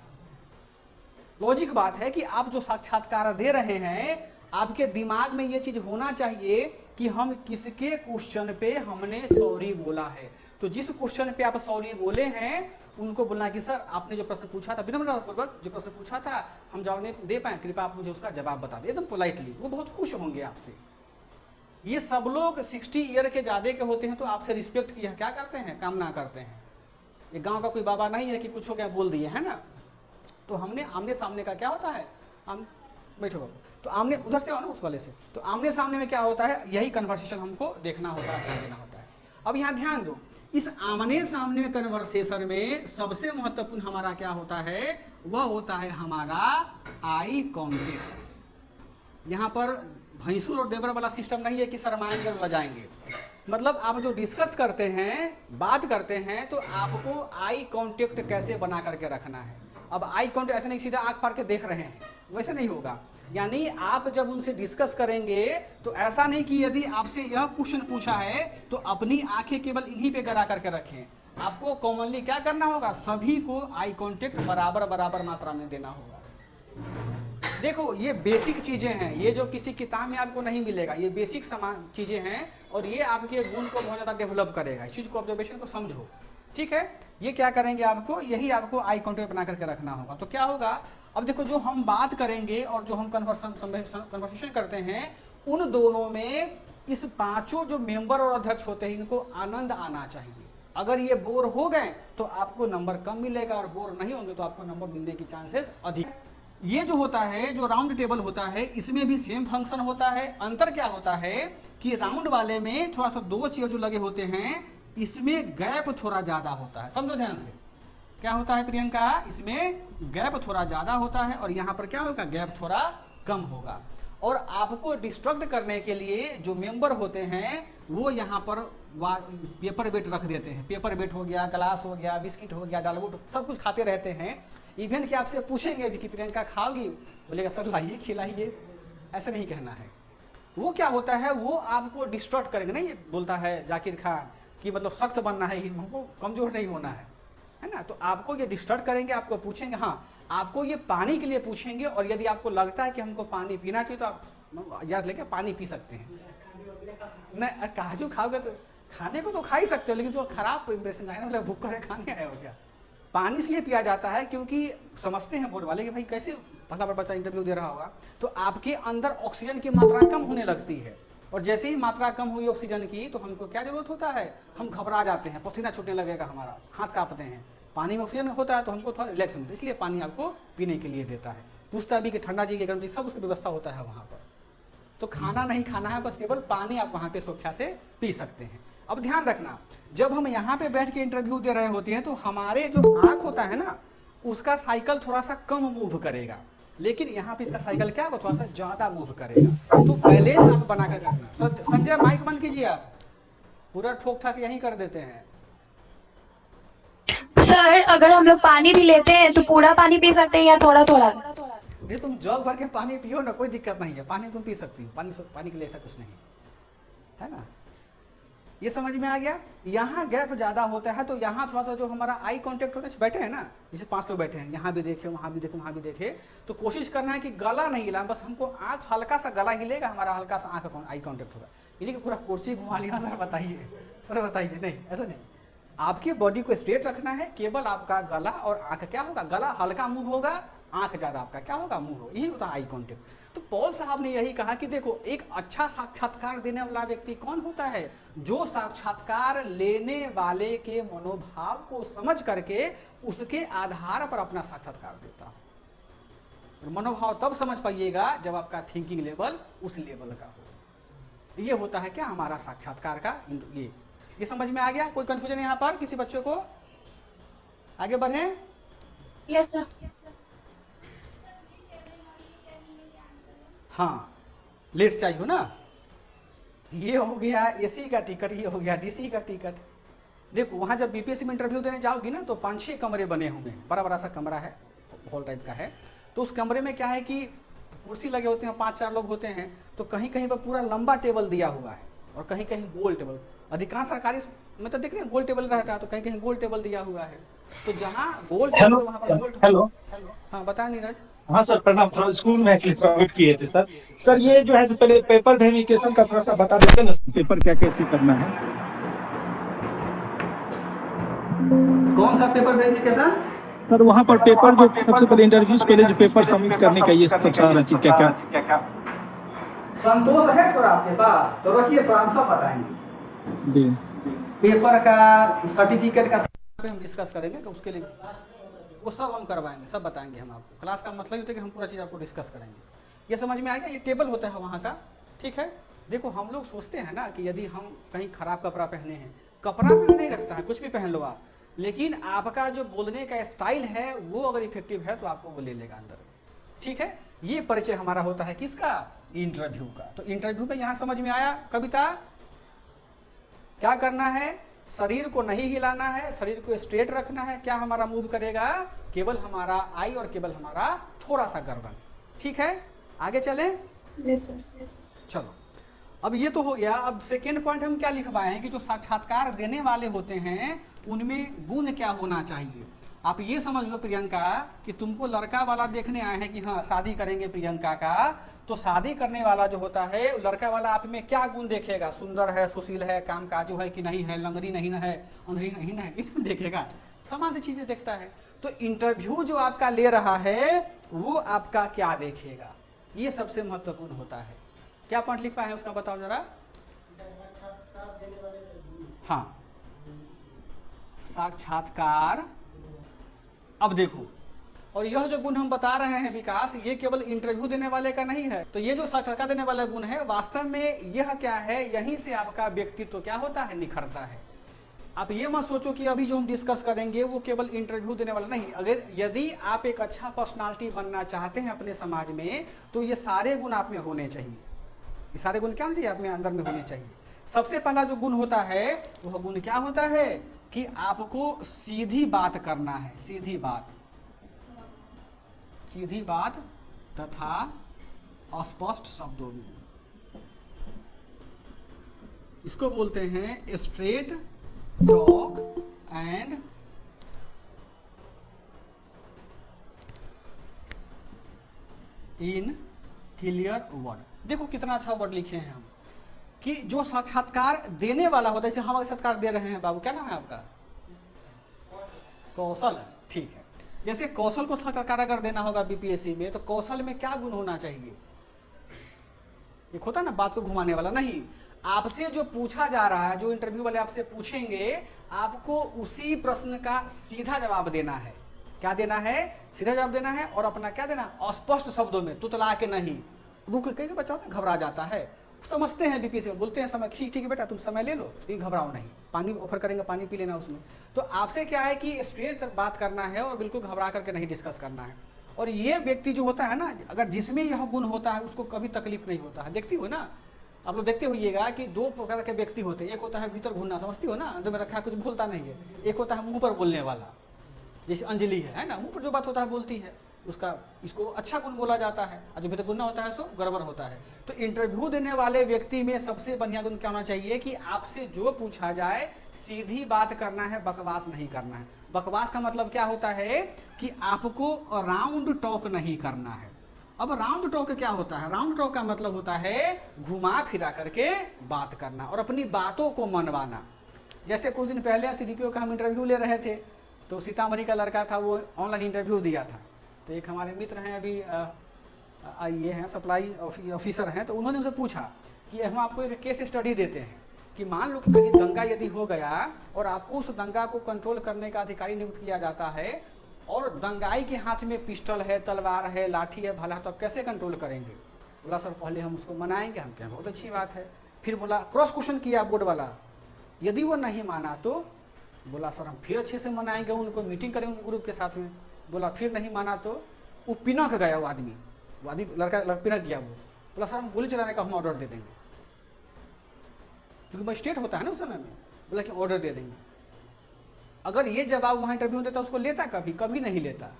लॉजिक बात है कि आप जो साक्षात्कार दे रहे हैं, आपके दिमाग में ये चीज होना चाहिए कि हम किसके क्वेश्चन पे हमने सॉरी बोला है। तो जिस क्वेश्चन पे आप सॉरी बोले हैं, उनको बोलना कि सर आपने जो प्रश्न पूछा था, विनम्रतापूर्वक जो प्रश्न पूछा था हम जवाब नहीं दे पाए, कृपया आप मुझे उसका जवाब बता दें, एकदम पोलाइटली। वो बहुत खुश होंगे आपसे। ये सब लोग 60 ईयर के ज़्यादा के होते हैं, तो आपसे रिस्पेक्ट की क्या करते हैं, कामना करते हैं। ये गाँव का कोई बाबा नहीं है कि कुछ हो गया बोल दिए, है ना। तो हमने आमने सामने का क्या होता है, हम बैठो बाबू, तो आमने उधर से आओ ना उस वाले से, तो आमने सामने में क्या होता है, यही कन्वर्सेशन हमको देखना होता है, देना होता है। अब यहाँ ध्यान दो, इस आमने सामने में कन्वर्सेशन में सबसे महत्वपूर्ण हमारा क्या होता है, वह होता है हमारा आई कॉन्टेक्ट। यहाँ पर भैंसुर और देवर वाला सिस्टम नहीं है कि शर्माएंगे और लजाएंगे। मतलब आप जो डिस्कस करते हैं, बात करते हैं, तो आपको आई कॉन्टेक्ट कैसे बना करके रखना है। अब आई कॉन्टेक्ट ऐसे नहीं सीधा आंख फाड़ के देख रहे हैं, वैसे नहीं होगा। यानी आप जब उनसे डिस्कस करेंगे तो ऐसा नहीं कि यदि आपसे यह क्वेश्चन पूछा है तो अपनी आंखें केवल इन्हीं पे गड़ा करके रखें। आपको कॉमनली क्या करना होगा, सभी को आई कॉन्टेक्ट बराबर मात्रा में देना होगा। देखो, ये बेसिक चीजें हैं, ये जो किसी किताब में आपको नहीं मिलेगा, ये बेसिक समान चीजें हैं, और ये आपके गुण को बहुत ज़्यादा डेवलप करेगा। इस चीज़ को, ऑब्जर्वेशन को समझो, ठीक है। ये क्या करेंगे, आपको यही आपको आई कॉन्टेक्ट बना करके रखना होगा। तो क्या होगा, अब देखो, जो हम बात करेंगे और जो हम कन्वर्सेशन करते हैं, उन दोनों में इस 5 जो मेंबर और अध्यक्ष होते हैं, इनको आनंद आना चाहिए। अगर ये बोर हो गए तो आपको नंबर कम मिलेगा, और बोर नहीं होंगे तो आपको नंबर मिलने की चांसेस अधिक। ये जो होता है, जो राउंड टेबल होता है, इसमें भी सेम फंक्शन होता है। अंतर क्या होता है कि राउंड वाले में थोड़ा सा 2 चेयर जो लगे होते हैं, इसमें गैप थोड़ा ज़्यादा होता है। समझो ध्यान से, क्या होता है प्रियंका, इसमें गैप थोड़ा ज़्यादा होता है, और यहाँ पर क्या होगा, गैप थोड़ा कम होगा। और आपको डिस्ट्रैक्ट करने के लिए जो मेंबर होते हैं, वो यहाँ पर पेपर वेट रख देते हैं। पेपर वेट हो गया, ग्लास हो गया, बिस्किट हो गया, डालबुट, सब कुछ खाते रहते हैं। इवन कि आपसे पूछेंगे भी कि प्रियंका खाओगी, बोलेगा सर लाइए खिलाइए, ऐसा नहीं कहना है। वो क्या होता है, वो आपको डिस्ट्रैक्ट करेंगे। नहीं, ये बोलता है जाकिर खान कि मतलब सख्त बनना है, हमको कमजोर नहीं होना है ना। तो आपको ये डिस्टर्ब करेंगे, आपको पूछेंगे, हाँ आपको ये पानी के लिए पूछेंगे, और यदि आपको लगता है कि हमको पानी पीना चाहिए तो आप याद लेके पानी पी सकते हैं। नहीं, काजू खाओगे तो खाने को तो खा ही सकते हो, लेकिन जो खराब इंप्रेशन आए ना, मतलब भूख करे खाने आए हो क्या। पानी इसलिए पिया जाता है क्योंकि समझते हैं बोर्ड वाले कि भाई कैसे भला बच्चा इंटरव्यू दे रहा होगा, तो आपके अंदर ऑक्सीजन की मात्रा कम होने लगती है, और जैसे ही मात्रा कम हुई ऑक्सीजन की तो हमको क्या जरूरत होता है, हम घबरा जाते हैं, पसीना छूटने लगेगा, हमारा हाथ कांपते हैं। पानी में ऑक्सीजन होता है तो हमको थोड़ा रिलैक्स मिलता है, इसलिए पानी आपको पीने के लिए देता है। पूछता भी कि ठंडा चाहिए, गर्म चाहिए, सब उसकी व्यवस्था होता है वहाँ पर। तो खाना नहीं खाना है, बस केवल पानी आप वहाँ पे स्वेच्छा से पी सकते हैं। अब ध्यान रखना, जब हम यहाँ पे बैठ के इंटरव्यू दे रहे होते हैं तो हमारे जो आँख होता है ना, उसका साइकिल थोड़ा सा कम मूव करेगा, लेकिन यहाँ पे इसका साइकिल क्या होगा, थोड़ा सा ज्यादा मूव करेगा। तो बैलेंस आप बना कर रखना। संजय माइक बंद कीजिए आप। पूरा ठोक ठाक यहीं कर देते हैं। सर अगर हम लोग पानी भी लेते हैं तो पूरा पानी पी सकते हैं या थोड़ा थोड़ा? जी तुम जग भर के पानी पियो ना, कोई दिक्कत नहीं है, पानी तुम पी सकती हो, पानी के लिए ऐसा कुछ नहीं है ना। ये समझ में आ गया। यहाँ गैप ज़्यादा होता है तो यहाँ थोड़ा सा जो हमारा आई कांटेक्ट होता है, बैठे हैं ना, जैसे 5 लोग बैठे हैं, यहाँ भी देखे, वहाँ भी देखे, वहाँ भी देखे, तो कोशिश करना है कि गला नहीं हिला, बस हमको आँख हल्का सा गला हिलेगा, हमारा हल्का सा आँख आई कांटेक्ट होगा। यानी कि पूरा कुर्सी घुमा लिया, सर बताइए, सर बताइए, नहीं ऐसा नहीं, आपकी बॉडी को स्ट्रेट रखना है, केवल आपका गला और आँख क्या होगा, गला हल्का मूव होगा, आँख ज़्यादा आपका क्या होगा, मूव होगा, यही होता है आई कांटेक्ट। तो पॉल साहब ने यही कहा कि देखो एक अच्छा साक्षात्कार देने वाला व्यक्ति कौन होता है, जो साक्षात्कार लेने वाले के मनोभाव को समझ करके उसके आधार पर अपना साक्षात्कार देता हो। मनोभाव तब समझ पाइएगा जब आपका थिंकिंग लेवल उस लेवल का हो। ये होता है क्या हमारा साक्षात्कार का ये समझ में आ गया? कोई कंफ्यूजन यहाँ पर किसी बच्चे को? आगे बढ़े। Yes sir. हाँ लेट से आई हो ना, ये हो गया एसी का टिकट, ये हो गया डीसी का टिकट। देखो वहाँ जब बीपीएससी में इंटरव्यू देने जाओगी ना तो 5-6 कमरे बने हुए हैं, बड़ा बड़ा सा कमरा है, हॉल टाइप का है। तो उस कमरे में क्या है कि कुर्सी लगे होते हैं, 5-4 लोग होते हैं, तो कहीं कहीं पर पूरा लंबा टेबल दिया हुआ है और कहीं कहीं गोल टेबल। अधिकांश सरकारी में तो देख रहे हैं गोल टेबल रहता है, तो कहीं कहीं गोल टेबल दिया हुआ है। तो जहाँ गोल टेबल तो वहाँ पर गोल। हेलो। हाँ बताएं नीरज। हाँ सर प्रणाम, थोड़ा स्कूल में सबमिट किए थे सर। सर ये जो है पहले पेपर वेरिफिकेशन का थोड़ा सा बता देते ना, पेपर क्या कैसे करना है? कौन सा पेपर वेरिफिकेशन? सर वहाँ पर पेपर जो सबसे पहले इंटरव्यूज पहले जो पेपर सबमिट करने का ये सब सारा चीज क्या क्या संतोष है थोड़ा आपके पास तो रखिए, थोड़ा हम सब बताएंगे। जी पेपर का सर्टिफिकेट का हम डिस्कस करेंगे कि उसके लिए वो सब हम करवाएंगे, सब बताएंगे हम आपको। क्लास का मतलब होता है कि हम पूरा चीज़ आपको डिस्कस करेंगे। ये समझ में आ गया? ये टेबल होता है वहाँ का, ठीक है। देखो हम लोग सोचते हैं ना कि यदि हम कहीं खराब कपड़ा पहने हैं, कपड़ा में नहीं रखता है, कुछ भी पहन लो आप, लेकिन आपका जो बोलने का स्टाइल है वो अगर इफेक्टिव है तो आपको वो ले लेगा अंदर, ठीक है। ये परिचय हमारा होता है किसका? इंटरव्यू का। तो इंटरव्यू में यहाँ समझ में आया कविता? क्या करना है? शरीर को नहीं हिलाना है, शरीर को स्ट्रेट रखना है। क्या हमारा मूव करेगा? केवल हमारा आई और केवल हमारा थोड़ा सा गर्दन, ठीक है। आगे चलें। Yes sir. चलो अब ये तो हो गया। अब सेकेंड पॉइंट हम क्या लिखवाए हैं कि जो साक्षात्कार देने वाले होते हैं उनमें गुण क्या होना चाहिए। आप ये समझ लो प्रियंका कि तुमको लड़का वाला देखने आए हैं कि हाँ शादी करेंगे प्रियंका का, तो शादी करने वाला जो होता है लड़का वाला आप में क्या गुण देखेगा? सुंदर है, सुशील है, काम काजू है कि नहीं है, लंगड़ी नहीं है, अंधेरी नहीं है, इसमें देखेगा, समान सी चीजें देखता है। तो इंटरव्यू जो आपका ले रहा है वो आपका क्या देखेगा, ये सबसे महत्वपूर्ण होता है। क्या पॉइंट लिख पाए हैं उसका बताओ जरा। हाँ साक्षात्कार। अब देखो, और यह जो गुण हम बता रहे हैं विकास, ये केवल इंटरव्यू देने वाले का नहीं है। तो ये जो साक्षात्कार देने वाला गुण है वास्तव में यह क्या है, यहीं से आपका व्यक्तित्व क्या होता है, निखरता है। आप ये मत सोचो कि अभी जो हम डिस्कस करेंगे वो केवल इंटरव्यू देने वाला नहीं। अगर यदि आप एक अच्छा पर्सनालिटी बनना चाहते हैं अपने समाज में तो ये सारे गुण आप में होने चाहिए। ये सारे गुण क्या होने चाहिए? आप में अंदर में होने चाहिए। सबसे पहला जो गुण होता है वह गुण क्या होता है कि आपको सीधी बात करना है, सीधी बात तथा स्पष्ट शब्दों में। इसको बोलते हैं straight talk and in clear word. देखो कितना अच्छा वर्ड लिखे हैं हम कि जो साक्षात्कार देने वाला होता है, जैसे हम साक्षात्कार दे रहे हैं, बाबू क्या नाम है आपका? कौशल, ठीक है। जैसे कौशल को साक्षात्कार अगर देना होगा बीपीएससी में तो कौशल में क्या गुण होना चाहिए? एक होता है ना बात को घुमाने वाला। नहीं, आपसे जो पूछा जा रहा है, जो इंटरव्यू वाले आपसे पूछेंगे, आपको उसी प्रश्न का सीधा जवाब देना है। क्या देना है? सीधा जवाब देना है। और अपना क्या देना? अस्पष्ट शब्दों में, तुतला के नहीं। रुक कहीं बच्चा घबरा जाता है, समझते हैं बीपीएससी में, बोलते हैं समय ठीक है बेटा तुम समय ले लो, लेकिन घबराओ नहीं, पानी ऑफर करेंगे, पानी पी लेना उसमें। तो आपसे क्या है कि स्ट्रेट बात करना है और बिल्कुल घबरा करके नहीं डिस्कस करना है। और ये व्यक्ति जो होता है ना, अगर जिसमें यह गुण होता है उसको कभी तकलीफ नहीं होता है। देखती हो ना आप लोग देखते होइएगा कि दो प्रकार के व्यक्ति होते हैं, एक होता है भीतर घुसना, समझती हो ना, अंदर में रखा है कुछ बोलता नहीं है, एक होता है मुंह पर बोलने वाला, जैसे अंजलि है ना, मुंह पर जो बात होता है बोलती है, उसका इसको अच्छा गुण बोला जाता है, और जो भीतर गुना होता है सो गड़बड़ होता है। तो इंटरव्यू देने वाले व्यक्ति में सबसे बढ़िया गुण क्या होना चाहिए कि आपसे जो पूछा जाए सीधी बात करना है, बकवास नहीं करना है। बकवास का मतलब क्या होता है कि आपको राउंड टॉक नहीं करना है। अब राउंड टॉक क्या होता है? राउंड टॉक का मतलब होता है घुमा फिरा करके बात करना और अपनी बातों को मनवाना। जैसे कुछ दिन पहले सीडीपीओ का हम इंटरव्यू ले रहे थे, तो सीतामढ़ी का लड़का था, वो ऑनलाइन इंटरव्यू दिया था। तो एक हमारे मित्र हैं अभी ये हैं सप्लाई ऑफिसर हैं, तो उन्होंने उनसे पूछा कि हम आपको एक केस स्टडी देते हैं कि मान लो कि कहीं दंगा यदि हो गया और आपको उस दंगा को कंट्रोल करने का अधिकारी नियुक्त किया जाता है और दंगाई के हाथ में पिस्टल है, तलवार है, लाठी है, भाला है, तो आप कैसे कंट्रोल करेंगे? बोला सर पहले हम उसको मनाएंगे। हम कहें बहुत अच्छी बात है। फिर बोला क्रॉस क्वेश्चन किया बोर्ड वाला, यदि वो नहीं माना तो बोला सर हम फिर अच्छे से मनाएंगे, उनको मीटिंग करेंगे ग्रुप के साथ में। बोला फिर नहीं माना तो वो पिनक गया, वो आदमी लड़का पिनक गया। वो बोला सर हम गोली चलाने का हम ऑर्डर दे देंगे, क्योंकि मजिस्ट्रेट होता है ना उस समय में। बोला कि ऑर्डर दे देंगे। अगर ये जवाब वहाँ इंटरव्यू में देता उसको लेता, कभी नहीं लेता।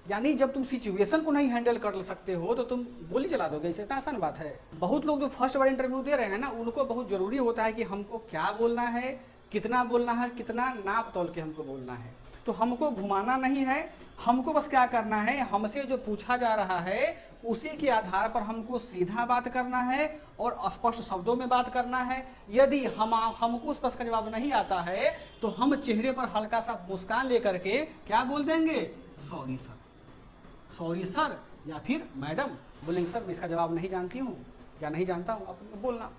यानी जब तुम सिचुएशन को नहीं हैंडल कर सकते हो तो तुम गोली चला दोगे, इसे इतना आसान बात है। बहुत लोग जो फर्स्ट बार इंटरव्यू दे रहे हैं ना, उनको बहुत जरूरी होता है कि हमको क्या बोलना है, कितना बोलना है, कितना नाप तोल के हमको बोलना है। तो हमको घुमाना नहीं है, हमको बस क्या करना है, हमसे जो पूछा जा रहा है उसी के आधार पर हमको सीधा बात करना है और स्पष्ट शब्दों में बात करना है। यदि हमको उस प्रश्न का जवाब नहीं आता है तो हम चेहरे पर हल्का सा मुस्कान लेकर के क्या बोल देंगे, सॉरी सर, सॉरी सर, या फिर मैडम बोलेंगे सर मैं इसका जवाब नहीं जानती हूँ या नहीं जानता हूँ, आप बोलना।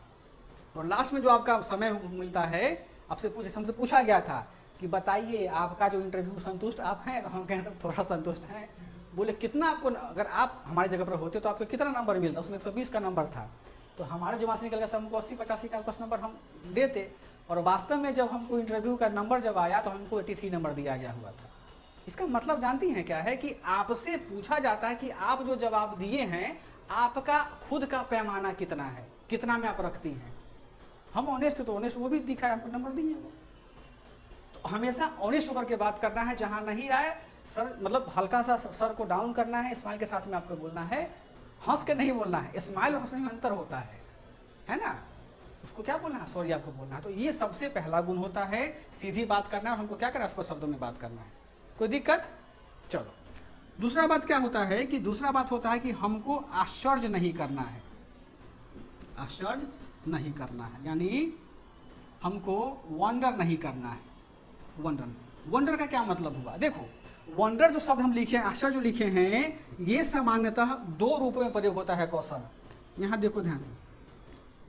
और लास्ट में जो आपका समय मिलता है, हमसे पूछा गया था कि बताइए आपका जो इंटरव्यू संतुष्ट आप हैं? तो हम कहें सब थोड़ा संतुष्ट हैं। बोले कितना आपको, अगर आप हमारी जगह पर होते तो आपको कितना नंबर मिलता? उसमें 120 का नंबर था। तो हमारे जो से निकल गया हमको 80-85 का आसपास नंबर हम देते, और वास्तव में जब हमको इंटरव्यू का नंबर जब आया तो हमको 83 नंबर दिया गया हुआ था। इसका मतलब जानती हैं क्या है कि आपसे पूछा जाता है कि आप जो जवाब दिए हैं आपका खुद का पैमाना कितना है, कितना में आप रखती हैं। हम ऑनेस्ट तो ऑनेस्ट, वो भी दिखा है, हमको नंबर दिए वो। तो हमेशा ऑनेस्ट होकर के बात करना है, जहां नहीं आए सर मतलब हल्का सा सर को डाउन करना है, स्माइल के साथ में आपको बोलना है, हंस के नहीं बोलना है। स्माइल और हंसने में अंतर होता है ना। उसको क्या बोलना है, सॉरी आपको बोलना है। तो ये सबसे पहला गुण होता है, सीधी बात करना है और हमको क्या करना है, स्पष्ट शब्दों में बात करना है। कोई दिक्कत? चलो दूसरा बात क्या होता है कि दूसरा बात होता है कि हमको आश्चर्य नहीं करना है, आश्चर्य नहीं करना है, यानी हमको वंडर नहीं करना है। वंडर का क्या मतलब हुआ? देखो वंडर जो शब्द हम लिखे हैं, आश्चर्य जो लिखे हैं, ये सामान्यतः दो रूप में प्रयोग होता है। कौशल यहाँ देखो ध्यान से,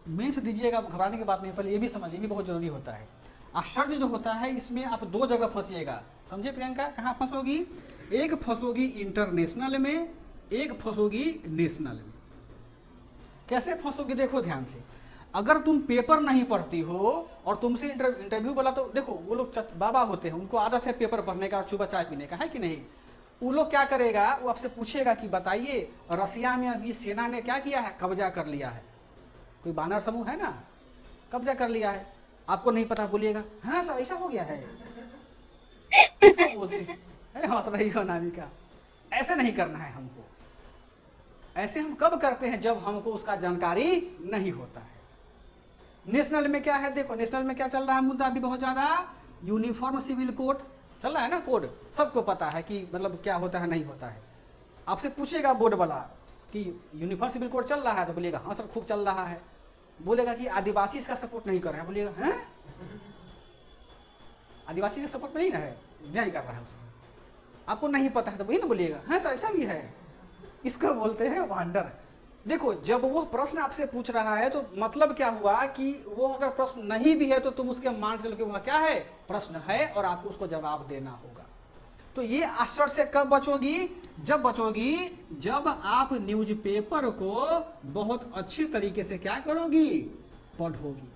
मेन से दीजिएगा, घबराने की बात नहीं, पहले ये भी समझिए, भी बहुत जरूरी होता है। आश्चर्य जो होता है इसमें आप दो जगह फंसिएगा, समझिए प्रियंका? कहाँ फंसोगी? एक फंसोगी इंटरनेशनल में, एक फंसोगी नेशनल में। कैसे फंसोगी देखो ध्यान से। अगर तुम पेपर नहीं पढ़ती हो और तुमसे इंटरव्यू बोला, तो देखो वो लोग बाबा होते हैं, उनको आदत है पेपर पढ़ने का और सुबह चाय पीने का, है कि नहीं? वो लोग क्या करेगा, वो आपसे पूछेगा कि बताइए रसिया में अभी सेना ने क्या किया है, कब्जा कर लिया है। कोई बानर समूह है ना, कब्जा कर लिया है, आपको नहीं पता, बोलिएगा हाँ सर ऐसा हो गया है। इसको बोलते हैं हंस रही हो नामिका। ऐसे नहीं करना है हमको। ऐसे हम कब करते हैं, जब हमको उसका जानकारी नहीं होता है। नेशनल में क्या है, देखो नेशनल में क्या चल रहा है मुद्दा अभी बहुत ज्यादा, यूनिफॉर्म सिविल कोड चल रहा है ना, कोड सबको पता है कि मतलब क्या होता है नहीं होता है। आपसे पूछेगा बोर्ड वाला कि यूनिफॉर्म सिविल कोड चल रहा है, तो बोलिएगा हाँ सर खूब चल रहा है। बोलेगा कि आदिवासी इसका सपोर्ट नहीं कर रहा है, बोलिएगा हैं आदिवासी का सपोर्ट नहीं है, नहीं कर रहा है उसको, आपको नहीं पता है, तो वही ना बोलिएगा हाँ सर ऐसा भी है। इसको बोलते हैं वंडर। देखो जब वो प्रश्न आपसे पूछ रहा है तो मतलब क्या हुआ कि वो अगर प्रश्न नहीं भी है तो तुम उसके मान चल के वह क्या है, प्रश्न है, और आपको उसको जवाब देना होगा। तो ये आश्चर्य से कब बचोगी? जब बचोगी जब आप न्यूज़पेपर को बहुत अच्छी तरीके से क्या करोगी, पढ़ोगी।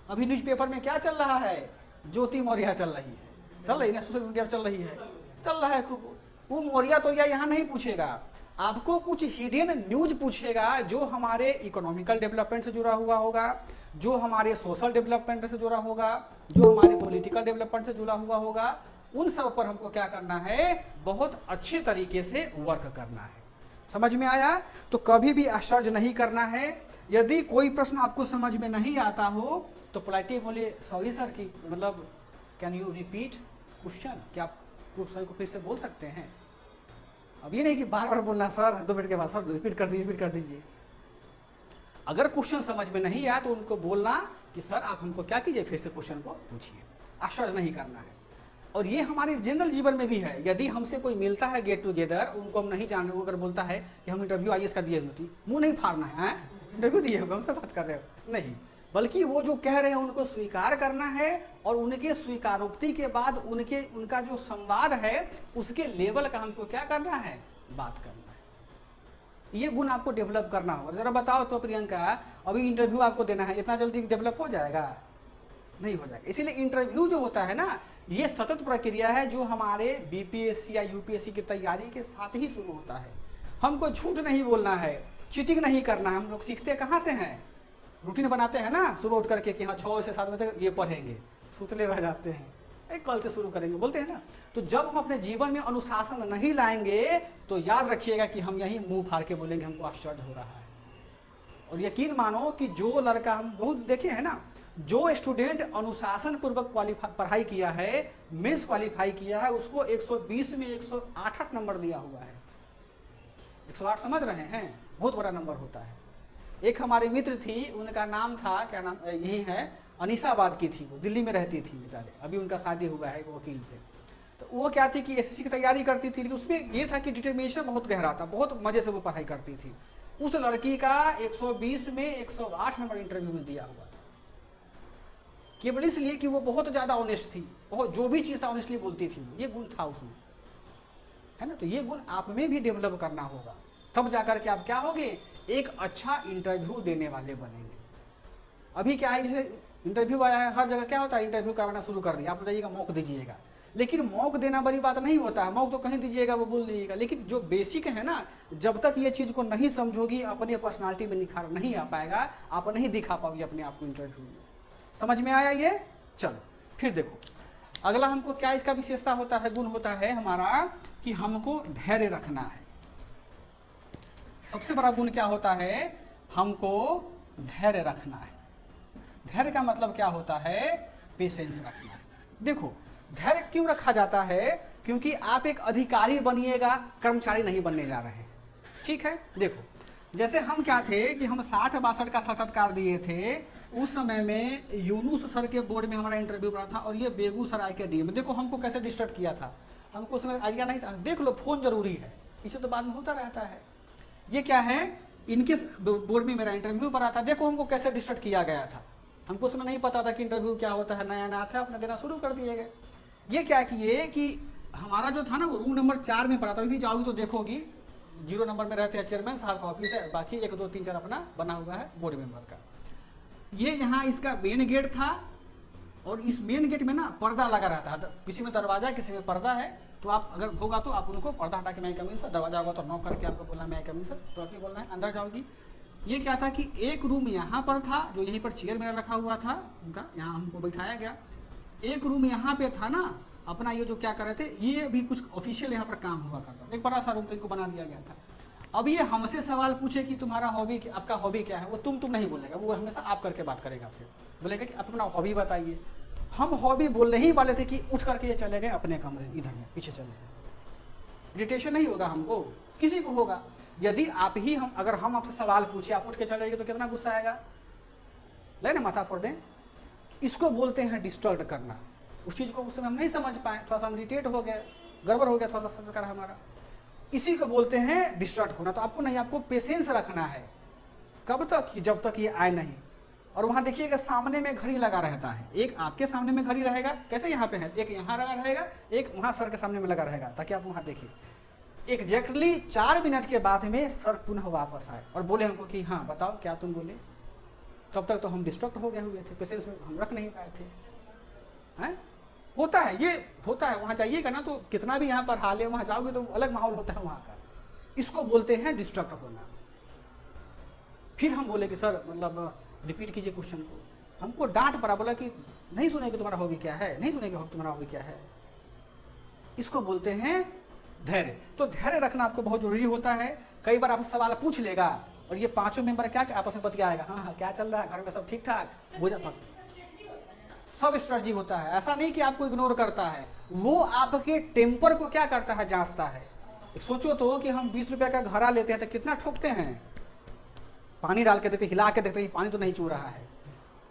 अभी न्यूज़पेपर में क्या चल रहा है, ज्योति मौर्य चल रही है, चल रही है, सोशल मीडिया चल रही है, चल रहा है खूब। वो मौर्य तो यहाँ नहीं पूछेगा, आपको कुछ हिडन न्यूज पूछेगा जो हमारे इकोनॉमिकल डेवलपमेंट से जुड़ा हुआ होगा, जो हमारे सोशल डेवलपमेंट से जुड़ा होगा, जो हमारे पॉलिटिकल डेवलपमेंट से जुड़ा हुआ होगा, उन सब पर हमको क्या करना है, बहुत अच्छे तरीके से वर्क करना है। समझ में आया? तो कभी भी आश्चर्य नहीं करना है। यदि कोई प्रश्न आपको समझ में नहीं आता हो तो पोलाइटली बोलिए सॉरी सर, की मतलब कैन यू रिपीट क्वेश्चन, क्या आप क्वेश्चन को फिर से बोल सकते हैं? अब ये नहीं कि बार बार बोलना सर 2 मिनट के बाद, सर रिपीट कर दीजिए। अगर क्वेश्चन समझ में नहीं आया तो उनको बोलना कि सर आप हमको क्या कीजिए, फिर से क्वेश्चन को पूछिए। आश्चर्य नहीं करना है। और ये हमारे जनरल जीवन में भी है। यदि हमसे कोई मिलता है गेट टुगेदर, उनको हम नहीं जान, वो अगर बोलता है कि हम इंटरव्यू IAS का दिए हुए, मुँह नहीं फाड़ना है, इंटरव्यू दिए हुए हमसे बात कर रहे हो नहीं, बल्कि वो जो कह रहे हैं उनको स्वीकार करना है और उनके स्वीकारोक्ति के बाद उनका जो संवाद है उसके लेवल का हमको क्या करना है, बात करना है। ये गुण आपको डेवलप करना होगा। जरा बताओ तो प्रियंका, अभी इंटरव्यू आपको देना है, इतना जल्दी डेवलप हो जाएगा? नहीं हो जाएगा। इसीलिए इंटरव्यू जो होता है ना, ये सतत प्रक्रिया है जो हमारे BPSC या UPSC की तैयारी के साथ ही शुरू होता है। हमको झूठ नहीं बोलना है, चीटिंग नहीं करना है। हम लोग सीखते कहाँ से हैं? रूटीन बनाते हैं ना सुबह उठ करके कि हाँ 6 से 7 बजे तक ये पढ़ेंगे, सुतले रह जाते हैं, एक कल से शुरू करेंगे बोलते हैं ना। तो जब हम अपने जीवन में अनुशासन नहीं लाएंगे तो याद रखिएगा कि हम यही मुंह फाड़ के बोलेंगे हमको आश्चर्य हो रहा है। और यकीन मानो कि जो लड़का, हम बहुत देखे हैं ना, जो स्टूडेंट अनुशासन पूर्वक पढ़ाई किया है, मेंस क्वालिफाई किया है, उसको 120 में 108 नंबर दिया हुआ है। 108 समझ रहे हैं? बहुत बड़ा नंबर होता है। एक हमारे मित्र थी, उनका नाम था, क्या नाम यही है, अनीसाबाद की थी, वो दिल्ली में रहती थी बेचारे, अभी उनका शादी हुआ है वकील से। तो वो क्या थी कि SSC की तैयारी करती थी, लेकिन उसमें ये था कि डिटर्मिनेशन बहुत गहरा था, बहुत मजे से वो पढ़ाई करती थी। उस लड़की का 120 में 108 नंबर इंटरव्यू में दिया हुआ था, केवल इसलिए कि वो बहुत ज़्यादा ऑनेस्ट थी, बहुत जो भी चीज़ था ऑनेस्टली बोलती थी। ये गुण था उसमें, है ना। तो ये गुण आप में भी डेवलप करना होगा, तब जाकर के आप क्या होगे, एक अच्छा इंटरव्यू देने वाले बनेंगे। अभी क्या है, जैसे इंटरव्यू आया है, हर जगह क्या होता है, इंटरव्यू करवाना शुरू कर दिया, आप जाइएगा मॉक दीजिएगा। लेकिन मॉक देना बड़ी बात नहीं होता है, मॉक तो कहीं दीजिएगा वो बोल दीजिएगा, लेकिन जो बेसिक है ना, जब तक ये चीज़ को नहीं समझोगी अपनी पर्सनालिटी में निखार नहीं आ पाएगा, आप नहीं दिखा पाओगे अपने आप को इंटरव्यू में। समझ में आया ये? चलो फिर देखो, अगला हमको क्या इसका विशेषता होता है, गुण होता है हमारा कि हमको धैर्य रखना है। सबसे बड़ा गुण क्या होता है, हमको धैर्य रखना है। धैर्य का मतलब क्या होता है, पेशेंस रखना है। देखो धैर्य क्यों रखा जाता है, क्योंकि आप एक अधिकारी बनिएगा, कर्मचारी नहीं बनने जा रहे हैं। ठीक है, देखो जैसे हम क्या थे कि हम 60-62 का साक्षात्कार दिए थे, उस समय में यूनुस सर के बोर्ड में हमारा इंटरव्यू पड़ा था, और ये बेगूसराय के DM। देखो हमको कैसे डिस्टर्ब किया था, हमको उसमें आइडिया नहीं था। देख लो फोन जरूरी है, इसे तो बाद में होता रहता है। ये क्या है, इनके बोर्ड में मेरा इंटरव्यू पड़ा था, देखो हमको कैसे डिस्टर्ब किया गया था। हमको उसमें नहीं पता था कि इंटरव्यू क्या होता है, नया नया था, अपना देना शुरू कर दिए गए। ये क्या किए कि हमारा जो था ना वो रूम नंबर 4 में पड़ा था, अभी जाओगी तो देखोगी 0 नंबर में रहते हैं चेयरमैन साहब का ऑफिस है, बाकी 1 2 3 4 अपना बना हुआ है बोर्ड मेंबर का। ये यहाँ इसका मेन गेट था, और इस मेन गेट में ना पर्दा लगा रहता है, किसी में दरवाजा किसी में पर्दा है, तो आप अगर होगा तो आप उनको पर्दा हटा के मैं कमिंग सर, दरवाजा होगा तो नॉक करके आपको बोलना मैं कमिंग सर, तो बोलना है अंदर जाओगी। ये क्या था कि एक रूम यहाँ पर था, जो यहीं पर चेयर मेरा रखा हुआ था उनका, यहाँ हमको बैठाया गया। एक रूम यहाँ पे था ना अपना, ये जो क्या कर रहे थे, ये भी कुछ ऑफिशियल यहाँ पर काम हुआ करता, एक बड़ा सा रूम इनको बना दिया गया था। अब ये हमसे सवाल पूछे कि तुम्हारा हॉबी, आपका हॉबी क्या है, वो तुम नहीं बोलेगा, वो हमेशा आप करके बात करेगा आपसे, बोलेगा कि अपना हॉबी बताइए। हम हॉबी बोलने ही वाले थे कि उठ करके ये चले गए अपने कमरे, इधर में पीछे चले गए। इरिटेशन नहीं होगा हमको, किसी को होगा। यदि आप ही अगर हम आपसे सवाल पूछे, आप उठ के चले गए तो कितना गुस्सा आएगा, ले ना माथा फोड़ दें। इसको बोलते हैं डिस्टर्ब करना। उस चीज़ को उस समय हम नहीं समझ पाए, थोड़ा सा हम इरिटेट हो गए, गड़बड़ हो गया थोड़ा सा संस्कार हमारा, इसी को बोलते हैं डिस्ट्रैक्ट होना। तो आपको नहीं, आपको पेशेंस रखना है। कब तक, जब तक ये आए नहीं। और वहाँ देखिएगा सामने में घड़ी लगा रहता है, एक आपके सामने में घड़ी रहेगा, कैसे यहाँ पे है, एक यहाँ लगा रहेगा, एक वहाँ सर के सामने में लगा रहेगा, ताकि आप वहाँ देखिए। एग्जैक्टली 4 मिनट के बाद में सर पुनः वापस आए और बोले हमको कि हाँ बताओ क्या तुम बोले। तब तक तो हम डिस्ट्रैक्ट हो गए हुए थे, पेशेंस में हम रख नहीं पाए थे। हैं, होता है, ये होता है। वहाँ जाइएगा ना तो कितना भी यहाँ पर हाल है, वहाँ जाओगे तो अलग माहौल होता है वहाँ का। इसको बोलते हैं डिस्ट्रक्ट होना। फिर हम बोले कि सर मतलब रिपीट कीजिए क्वेश्चन को, हमको डांट पड़ा, बोला कि नहीं सुनेंगे तुम्हारा हॉबी क्या है, नहीं सुनेंगे तुम्हारा हॉबी क्या है। इसको बोलते हैं धैर्य। तो धैर्य रखना आपको बहुत जरूरी होता है। कई बार आपसे सवाल पूछ लेगा और ये पांचों मेंबर क्या आपस में बतियाएगा, हाँ हाँ क्या चल रहा है घर में, सब ठीक ठाक, बोझा सब स्ट्रेटजी होता है। ऐसा नहीं कि आपको इग्नोर करता है, वो आपके टेम्पर को क्या करता है, जांचता है। सोचो तो कि हम 20 रुपए का घड़ा लेते हैं तो कितना ठोकते हैं, पानी डाल के देखते, हिला के देखते, पानी तो नहीं चू रहा है।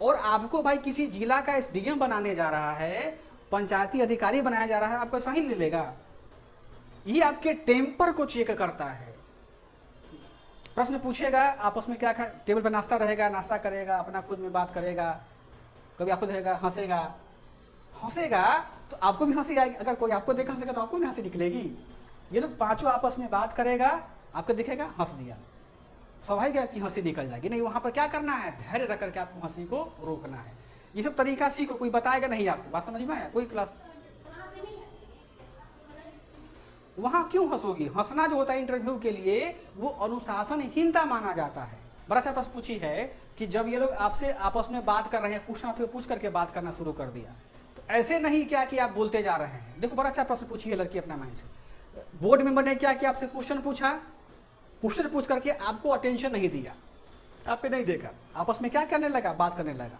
और आपको भाई किसी जिला का एसडीएम बनाने जा रहा है, पंचायती अधिकारी बनाया जा रहा है, आपको सही ले लेगा। ये आपके टेम्पर को चेक करता है। प्रश्न पूछेगा, आपस में क्या टेबल पर नाश्ता रहेगा, नाश्ता करेगा, अपना खुद में बात करेगा, कभी आपको देखेगा हंसेगा, हंसेगा तो आपको भी हंसी आएगी। अगर कोई आपको देखा हंसेगा तो आपको भी हंसी निकलेगी। ये लोग पांचों आपस में बात करेगा, आपको दिखेगा हंस दिया, स्वाभाविक है कि हंसी निकल जाएगी। नहीं, वहां पर क्या करना है, धैर्य रख करके आपको हंसी को रोकना है। ये सब तरीका सीखो, कोई बताएगा नहीं आपको, बात समझ में आया? कोई क्लास वहां क्यों हंसोगी? हंसना जो होता है इंटरव्यू के लिए वो अनुशासनहीनता माना जाता है। बड़ा सा प्रश्न पूछी है कि जब ये लोग आपसे आपस में बात कर रहे हैं, क्वेश्चन आपको पूछ करके बात करना शुरू कर दिया, तो ऐसे नहीं क्या कि आप बोलते जा रहे हैं। देखो बड़ा अच्छा प्रश्न पूछी है लड़की अपना माइंड से। बोर्ड मेंबर ने क्या किया, आपसे क्वेश्चन पूछा, क्वेश्चन पूछ करके आपको अटेंशन नहीं दिया, आप पे नहीं देखा, आपस में क्या करने लगा, बात करने लगा।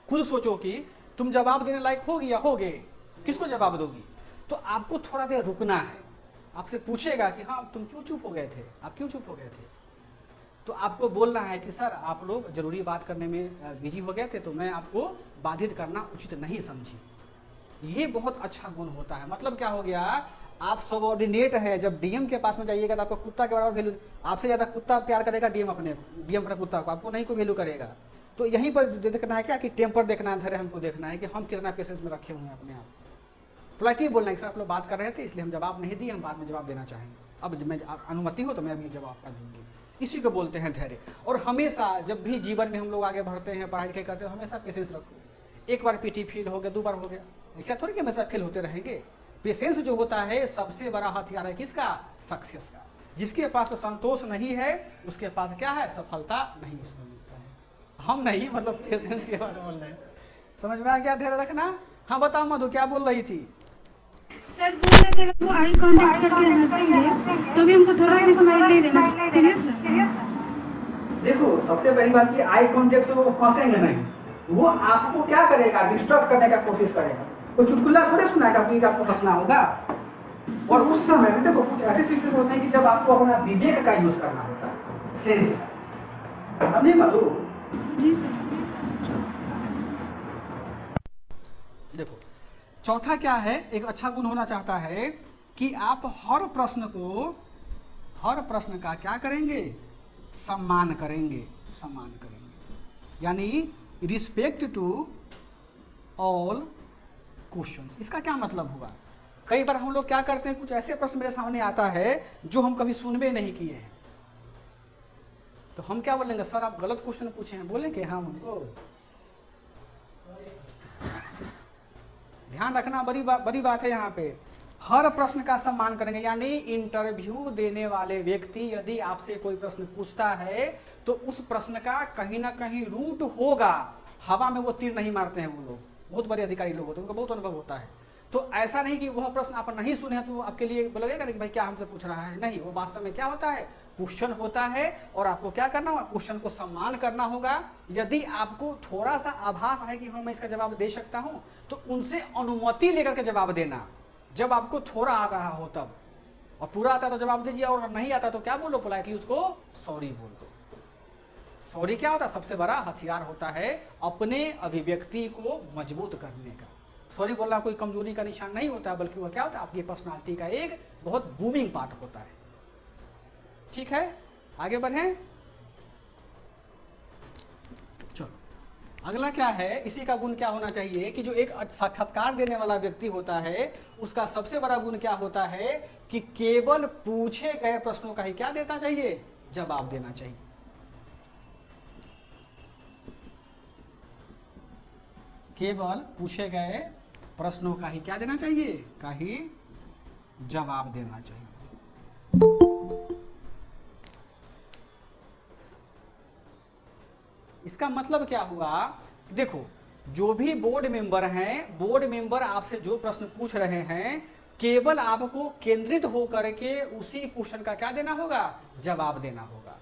खुद सोचो कि तुम जवाब देने लायक होगी या होगे, किसको जवाब दोगी? तो आपको थोड़ा देर रुकना है। आपसे पूछेगा कि हाँ तुम क्यों चुप हो गए थे, आप क्यों चुप हो गए थे, तो आपको बोलना है कि सर आप लोग जरूरी बात करने में बिजी हो गए थे, तो मैं आपको बाधित करना उचित नहीं समझी। ये बहुत अच्छा गुण होता है। मतलब क्या हो गया, आप सबऑर्डिनेट है। जब डीएम के पास में जाइएगा तो आपको कुत्ता के बराबर वैल्यू, आपसे ज़्यादा कुत्ता प्यार करेगा डीएम अपने कुत्ता को, आपको नहीं कोई वैल्यू करेगा। तो यहीं पर देखना है क्या कि टेम्पर देखना है, धैर्य हमको देखना है कि हम कितना पेशेंस में रखे हुए हैं अपने आप। पोलाइटली बोलना है सर आप लोग बात कर रहे थे इसलिए हम जवाब नहीं दिए, हम बाद में जवाब देना चाहेंगे, अब मैं अनुमति हो तो मैं अभी जवाब कर दूंगी। इसी को बोलते हैं धैर्य। और हमेशा जब भी जीवन में हम लोग आगे बढ़ते हैं, पढ़ाई लिखाई करते हैं, हमेशा पेशेंस रखो। एक बार पीटी फेल हो गया, 2 बार हो गया, ऐसा थोड़ी कि हमेशा फेल होते रहेंगे। पेशेंस जो होता है सबसे बड़ा हथियार है किसका, सक्सेस का। जिसके पास संतोष नहीं है उसके पास क्या है, सफलता नहीं उसको मिलता है। हम नहीं, मतलब पेशेंस के बारे में बोल रहे हैं। समझ में आ गया धैर्य रखना? हाँ बताओ मधु क्या बोल रही थी? सर बोल रहे थे अगर वो आई कांटेक्ट करके हंसेंगे तो भी हमको थोड़ा भी स्माइल नहीं देना चाहिए सर। देखो सबसे पहली बात की आई कांटेक्ट से वो फंसेंगे नहीं, वो आपको क्या करेगा, डिस्टर्ब करने का कोशिश करेगा। कोई चुटकुला थोड़े सुनाएगा कि आपको हंसना होगा। और उस समय में देखो कुछ ऐसी चीजें होती है कि जब आपको अपना विवेक का यूज करना होता है, सेंस का। समझे मधु? जी सर। देखो चौथा क्या है, एक अच्छा गुण होना चाहता है कि आप हर प्रश्न का क्या करेंगे, सम्मान करेंगे, सम्मान करेंगे। यानी रिस्पेक्ट टू ऑल क्वेश्चंस। इसका क्या मतलब हुआ, कई बार हम लोग क्या करते हैं, कुछ ऐसे प्रश्न मेरे सामने आता है जो हम कभी सुनबे नहीं किए हैं, तो हम क्या बोलेंगे, सर आप गलत क्वेश्चन पूछे हैं, बोलेंगे हाँ उनको। ध्यान रखना, बड़ी बात है यहाँ पे। हर प्रश्न का सम्मान करेंगे। यानी इंटरव्यू देने वाले व्यक्ति यदि आपसे कोई प्रश्न पूछता है तो उस प्रश्न का कहीं ना कहीं रूट होगा। हवा में वो तीर नहीं मारते हैं वो लोग, बहुत बड़े अधिकारी लोग होते हैं, उनका बहुत अनुभव होता है। तो ऐसा नहीं कि वह प्रश्न आप नहीं सुने हैं तो आपके लिए बोलेगा कि भाई क्या हमसे पूछ रहा है, नहीं, वो वास्तव में क्या होता है, क्वेश्चन होता है। और आपको क्या करना होगा, क्वेश्चन को सम्मान करना होगा। यदि आपको थोड़ा सा आभास है कि हाँ मैं इसका जवाब दे सकता हूं तो उनसे अनुमति लेकर के जवाब देना। जब आपको थोड़ा आ रहा हो तब, और पूरा आता है तो जवाब दीजिए, और नहीं आता तो क्या बोलो, पोलाइटली उसको सॉरी बोल दो। सॉरी क्या होता है, सबसे बड़ा हथियार होता है अपने अभिव्यक्ति को मजबूत करने का। सॉरी बोलना कोई कमजोरी का निशान नहीं होता, बल्कि वह क्या होता है, आपकी पर्सनालिटी का एक बहुत बूमिंग पार्ट होता है। ठीक है, आगे बढ़ें। चलो अगला क्या है, इसी का गुण क्या होना चाहिए कि जो एक साक्षात्कार देने वाला व्यक्ति होता है उसका सबसे बड़ा गुण क्या होता है कि केवल पूछे गए प्रश्नों का ही क्या देना चाहिए, जवाब देना चाहिए। केवल पूछे गए प्रश्नों का ही क्या देना चाहिए, का ही जवाब देना चाहिए। इसका मतलब क्या हुआ, देखो जो भी बोर्ड मेंबर हैं, बोर्ड मेंबर आपसे जो प्रश्न पूछ रहे हैं केवल आपको केंद्रित होकर के उसी क्वेश्चन का क्या देना होगा, जवाब देना होगा।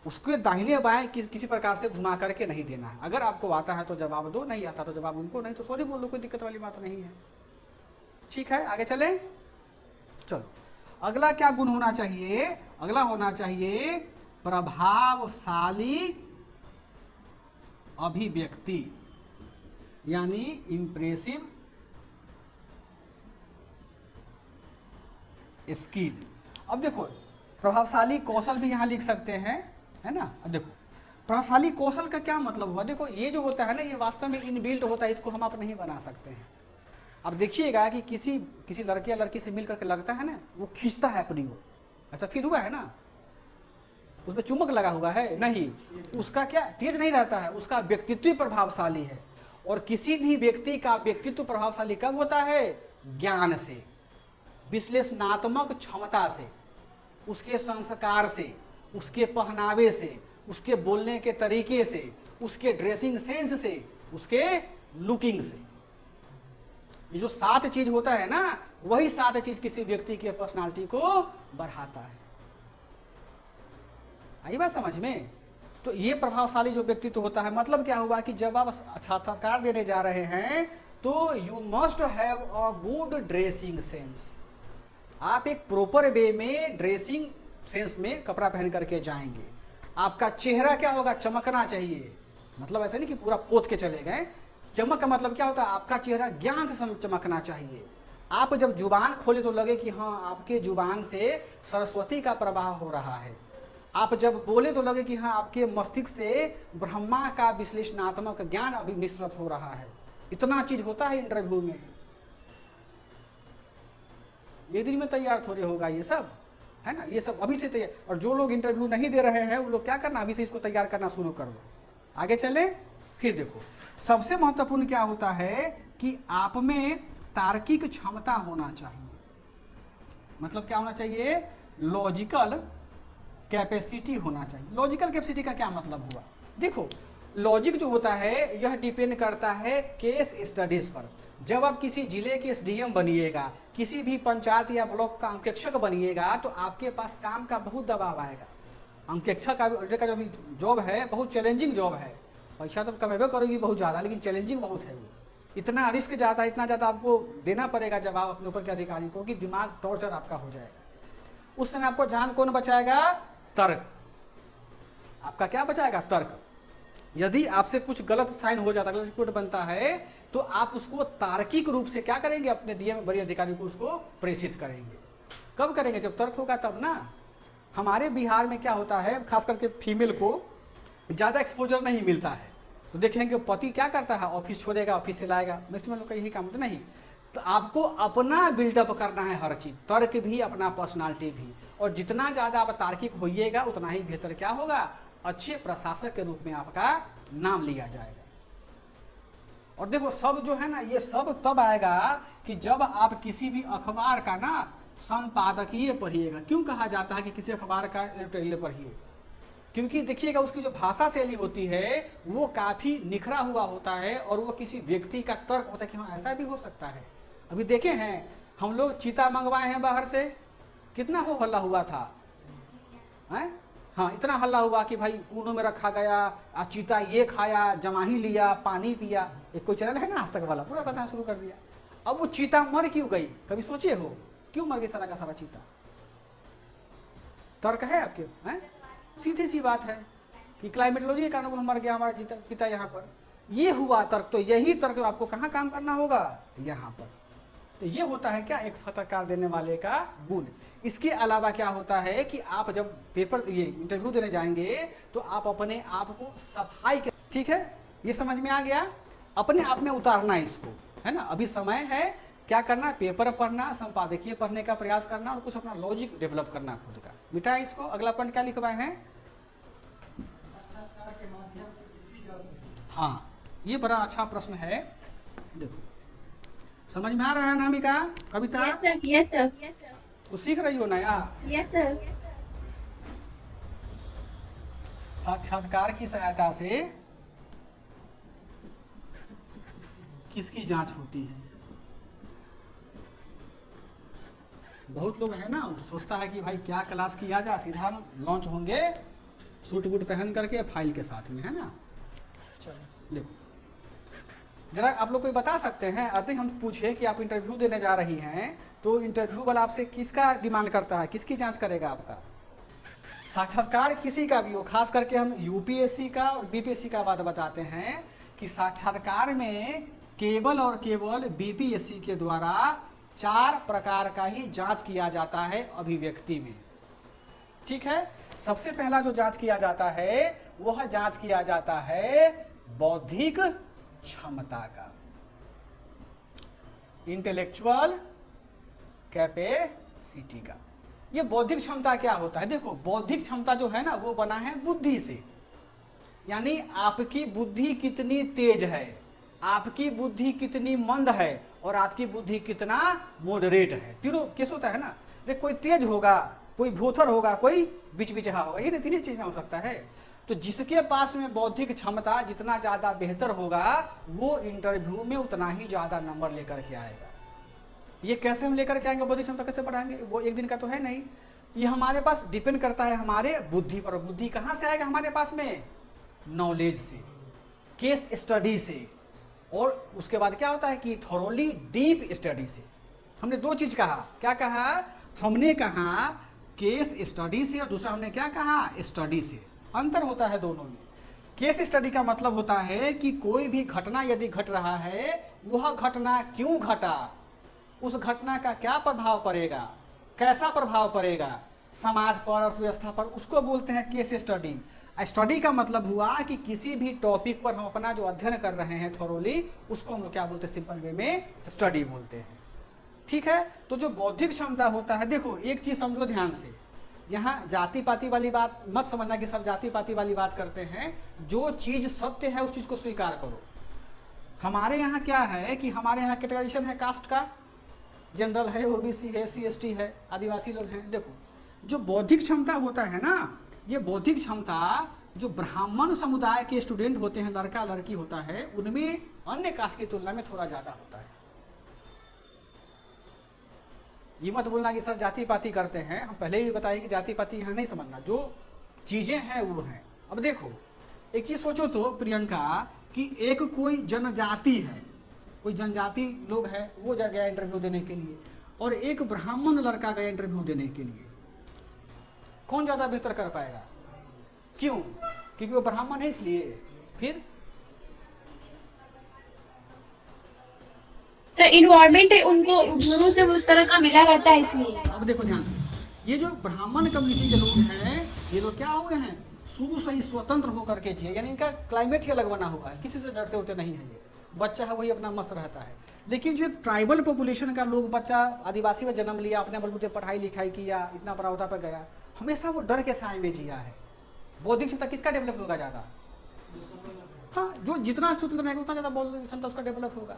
उसके दाहिने बाएं किसी प्रकार से घुमा करके नहीं देना है। अगर आपको आता है तो जवाब दो, नहीं आता तो जवाब उनको, नहीं तो सॉरी बोल दो, कोई दिक्कत वाली बात नहीं है। ठीक है, आगे चले। चलो अगला क्या गुण होना चाहिए, अगला होना चाहिए प्रभावशाली अभिव्यक्ति, यानी इंप्रेसिव स्किल। अब देखो प्रभावशाली कौशल भी यहां लिख सकते हैं, है ना। अब देखो प्रभावशाली कौशल का क्या मतलब हुआ, देखो ये जो होता है ना ये वास्तव में इनबिल्ट होता है, इसको हम आप नहीं बना सकते हैं। अब देखिएगा कि किसी लड़के या लड़की से मिल करके लगता है ना वो खींचता है अपनी ओर, ऐसा फील हुआ है ना, उसमें चुम्बक लगा हुआ है, नहीं, उसका क्या तेज नहीं रहता है, उसका व्यक्तित्व प्रभावशाली है। और किसी भी व्यक्ति का व्यक्तित्व प्रभावशाली कब होता है, ज्ञान से, विश्लेषणात्मक क्षमता से, उसके संस्कार से, उसके पहनावे से, उसके बोलने के तरीके से, उसके ड्रेसिंग सेंस से, उसके लुकिंग से। ये जो 7 चीज होता है ना, वही 7 चीज किसी व्यक्ति की पर्सनालिटी को बढ़ाता है। आई बात समझ में। तो ये प्रभावशाली जो व्यक्तित्व होता है, मतलब क्या हुआ कि जब आप साक्षात्कार देने जा रहे हैं तो you must have a good dressing sense. आप एक प्रॉपर वे में ड्रेसिंग सेंस में कपड़ा पहन करके जाएंगे। आपका चेहरा क्या होगा, चमकना चाहिए। मतलब ऐसा नहीं कि पूरा पोत के चले गए, चमक का मतलब क्या होता है, आपका चेहरा ज्ञान से चमकना चाहिए। आप जब जुबान खोले तो लगे कि हाँ आपके जुबान से सरस्वती का प्रवाह हो रहा है। आप जब बोले तो लगे कि हाँ आपके मस्तिष्क से ब्रह्मा का विश्लेषणात्मक ज्ञान अभी मिश्रित हो रहा है। इतना चीज होता है इंटरव्यू में, एक दिन में तैयार थोड़े होगा ये सब, है ना। ये सब अभी से तैयार। और जो लोग इंटरव्यू नहीं दे रहे हैं वो लोग क्या करना, अभी से इसको तैयार करना शुरू कर दो। आगे चले। फिर देखो सबसे महत्वपूर्ण क्या होता है कि आप में तार्किक क्षमता होना चाहिए। मतलब क्या होना चाहिए, लॉजिकल कैपेसिटी होना चाहिए। लॉजिकल कैपेसिटी का क्या मतलब हुआ, देखो लॉजिक जो होता है यह डिपेंड करता है केस स्टडीज पर। जब आप किसी जिले के एसडीएम बनिएगा, किसी भी पंचायत या ब्लॉक का अंकेक्षक बनिएगा तो आपके पास काम का बहुत दबाव आएगा। अंकेक्षक का जो भी जॉब है बहुत चैलेंजिंग जॉब है। पैसा तो कमेबे करोगी बहुत ज़्यादा, लेकिन चैलेंजिंग बहुत है वो। इतना रिस्क ज़्यादा, इतना ज़्यादा आपको देना पड़ेगा जवाब अपने ऊपर के अधिकारी को कि दिमाग टॉर्चर आपका हो जाएगा। उस समय आपको जान कौन बचाएगा, तर्क। आपका क्या बचाएगा, तर्क। यदि आपसे कुछ गलत साइन हो जाता है, गलत रिपोर्ट बनता है तो आप उसको तार्किक रूप से क्या करेंगे, अपने डीएम बड़े अधिकारी को उसको प्रेषित करेंगे। कब करेंगे, जब तर्क होगा तब ना। हमारे बिहार में क्या होता है, खास करके फीमेल को ज़्यादा एक्सपोजर नहीं मिलता है। तो देखेंगे पति क्या करता है, ऑफिस छोड़ेगा, ऑफिस से लाएगा, मैक्सिमम लोग का यही काम होता नहीं। तो आपको अपना बिल्डअप करना है हर चीज़, तर्क भी, अपना पर्सनालिटी भी। और जितना ज़्यादा आप तार्किक होइएगा उतना ही बेहतर क्या होगा, अच्छे प्रशासक के रूप में आपका नाम लिया जाएगा। और देखो सब जो है ना, ये सब तब आएगा कि जब आप किसी भी अखबार का ना संपादकीय पढ़िएगा। क्यों कहा जाता है कि किसी अखबार का एडिटोरियल पढ़िए, क्योंकि देखिएगा उसकी जो भाषा शैली होती है वो काफ़ी निखरा हुआ होता है और वो किसी व्यक्ति का तर्क होता है कि हाँ ऐसा भी हो सकता है। अभी देखे हैं हम लोग चीता मंगवाए हैं बाहर से, कितना हो हल्ला हुआ था, हैं? हाँ, इतना हल्ला हुआ कि भाई ऊनो में रखा गया, चीता ये खाया, जमाही लिया, पानी पिया। एक कोई चैनल है ना आज तक वाला, पूरा बताना शुरू कर दिया। अब वो चीता मर क्यों गई, कभी सोचे हो क्यों मर गई सारा का सारा चीता? तर्क है आपके, हैं? सीधी सी बात है कि क्लाइमेटोलॉजी के कारण वो मर गया हमारा चीता यहाँ पर। ये हुआ तर्क। तो यही तर्क आपको कहाँ काम करना होगा, यहाँ पर। तो ये होता है क्या, एक साक्षात्कार देने वाले का गुण। इसके अलावा क्या होता है कि आप जब पेपर ये इंटरव्यू देने जाएंगे तो आप अपने आप को सफाई के, ठीक है, ये समझ में आ गया, अपने आप में उतारना है इसको, है ना। अभी समय है क्या करना, पेपर पढ़ना, संपादकीय पढ़ने का प्रयास करना और कुछ अपना लॉजिक डेवलप करना खुद का। मिटा इसको। अगला पॉइंट क्या लिखवाए हैं, हाँ ये बड़ा अच्छा प्रश्न है। देखो समझ में आ रहा है नामिका, कविता? Yes sir. तो सीख रही हो नया? Yes sir. साक्षात्कार की सहायता से किसकी जांच होती है? बहुत लोग है ना सोचता है कि भाई क्या क्लास किया जाए, सीधा लॉन्च होंगे सूट बूट पहन करके फाइल के साथ में, है ना। चलो देखो जरा आप लोग कोई बता सकते हैं, अति हम पूछे कि आप इंटरव्यू देने जा रही हैं तो इंटरव्यू वाला आपसे किसका डिमांड करता है, किसकी जांच करेगा आपका? साक्षात्कार किसी का भी हो, खास करके हम यूपीएससी का और बीपीएससी का बात बताते हैं कि साक्षात्कार में केवल और केवल बीपीएससी के द्वारा 4 प्रकार का ही जांच किया जाता है अभिव्यक्ति में। ठीक है, सबसे पहला जो जांच किया जाता है वह जांच किया जाता है बौद्धिक क्षमता का, इंटेलेक्चुअल कैपेसिटी का। ये बौद्धिक क्षमता क्या होता है? देखो बौद्धिक क्षमता जो है ना वो बना है बुद्धि से, यानी आपकी बुद्धि कितनी तेज है, आपकी बुद्धि कितनी मंद है और आपकी बुद्धि कितना मॉडरेट है। तीनों केस होता है ना, देख कोई तेज होगा, कोई भूथर होगा, कोई बिचबिचहा होगा, ये तीन चीज में हो सकता है। तो जिसके पास में बौद्धिक क्षमता जितना ज्यादा बेहतर होगा वो इंटरव्यू में उतना ही ज्यादा नंबर लेकर के आएगा। ये कैसे हम लेकर के आएंगे, बौद्धिक क्षमता कैसे बढ़ाएंगे, वो एक दिन का तो है नहीं, ये हमारे पास डिपेंड करता है हमारे बुद्धि पर। बुद्धि कहाँ से आएगा हमारे पास में? नॉलेज से, केस स्टडी से, और उसके बाद क्या होता है कि थोरोली डीप स्टडी से। हमने 2 चीज कहा, क्या कहा? हमने कहा केस स्टडी से और दूसरा हमने क्या कहा? स्टडी से। अंतर होता है दोनों में। केस स्टडी का मतलब होता है कि कोई भी घटना यदि घट रहा है वह घटना क्यों घटा, उस घटना का क्या प्रभाव पड़ेगा, कैसा प्रभाव पड़ेगा समाज पर, अर्थव्यवस्था पर, उसको बोलते हैं केस स्टडी। स्टडी का मतलब हुआ कि किसी भी टॉपिक पर हम अपना जो अध्ययन कर रहे हैं थोरोली, उसको हम लोग क्या बोलते हैं? सिंपल वे में स्टडी बोलते हैं। ठीक है, तो जो बौद्धिक क्षमता होता है, देखो एक चीज समझो ध्यान से, यहाँ जाति पाति वाली बात मत समझना कि सब जाति पाति वाली बात करते हैं। जो चीज सत्य है उस चीज को स्वीकार करो। हमारे यहाँ क्या है कि हमारे यहाँ कैटेगराइजेशन है कास्ट का, जनरल है, ओबीसी है, SC/ST है, आदिवासी लोग हैं। देखो जो बौद्धिक क्षमता होता है ना, ये बौद्धिक क्षमता जो ब्राह्मण समुदाय के स्टूडेंट होते हैं, लड़का लड़की होता है, उनमें अन्य कास्ट की तुलना में थोड़ा ज्यादा होता है। ये मत बोलना कि सर जाति पाति करते हैं, हम पहले ही बताए कि जाति पाति यहाँ नहीं समझना, जो चीजें हैं वो हैं। अब देखो एक चीज सोचो तो प्रियंका कि एक कोई जनजाति है, कोई जनजाति लोग है, वो जा गया इंटरव्यू देने के लिए, और एक ब्राह्मण लड़का गया इंटरव्यू देने के लिए, कौन ज्यादा बेहतर कर पाएगा? क्यों? क्योंकि वो ब्राह्मण है इसलिए। फिर सर इन्वायरमेंट उनको शुरू से उस तरह का मिला रहता है इसलिए। अब देखो ध्यान से, ये जो ब्राह्मण कम्युनिटी के लोग हैं, ये लोग क्या हुए हैं? शुरू से ही स्वतंत्र होकर के जिए, यानी इनका क्लाइमेट ही अलग बना हुआ है, किसी से डरते उड़ते नहीं है। ये बच्चा है वही अपना मस्त रहता है। लेकिन जो ट्राइबल पॉपुलेशन का लोग, बच्चा आदिवासी में जन्म लिया, अपने बलबूते पढ़ाई लिखाई किया, इतना बड़ा होता पर गया, हमेशा वो डर के साए में जिया है। बौद्धिक क्षमता किसका डेवलप होगा ज्यादा? हाँ, जो जितना स्वतंत्र रहेगा उतना ज्यादा बौद्धिक क्षमता उसका डेवलप होगा।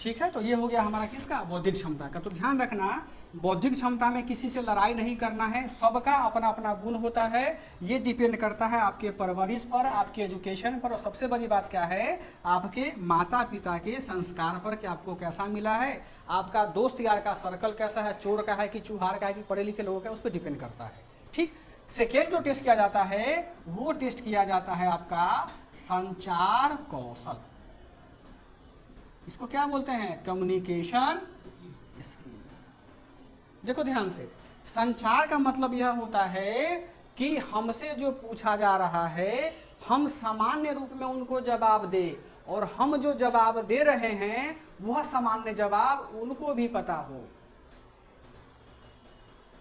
ठीक है, तो ये हो गया हमारा किसका? बौद्धिक क्षमता का। तो ध्यान रखना, बौद्धिक क्षमता में किसी से लड़ाई नहीं करना है, सबका अपना अपना गुण होता है। ये डिपेंड करता है आपके परवरिश पर, आपके एजुकेशन पर, और सबसे बड़ी बात क्या है? आपके माता पिता के संस्कार पर, कि आपको कैसा मिला है, आपका दोस्त यार का सर्कल कैसा है, चोर का है कि चूहार का है कि पढ़े लिखे लोगों का, उस पर डिपेंड करता है। ठीक, सेकेंड जो टेस्ट किया जाता है वो टेस्ट किया जाता है आपका संचार कौशल। इसको क्या बोलते हैं? Communication skill. देखो ध्यान से, संचार का मतलब यह होता है कि हमसे जो पूछा जा रहा है हम सामान्य रूप में उनको जवाब दे, और हम जो जवाब दे रहे हैं वह सामान्य जवाब उनको भी पता हो।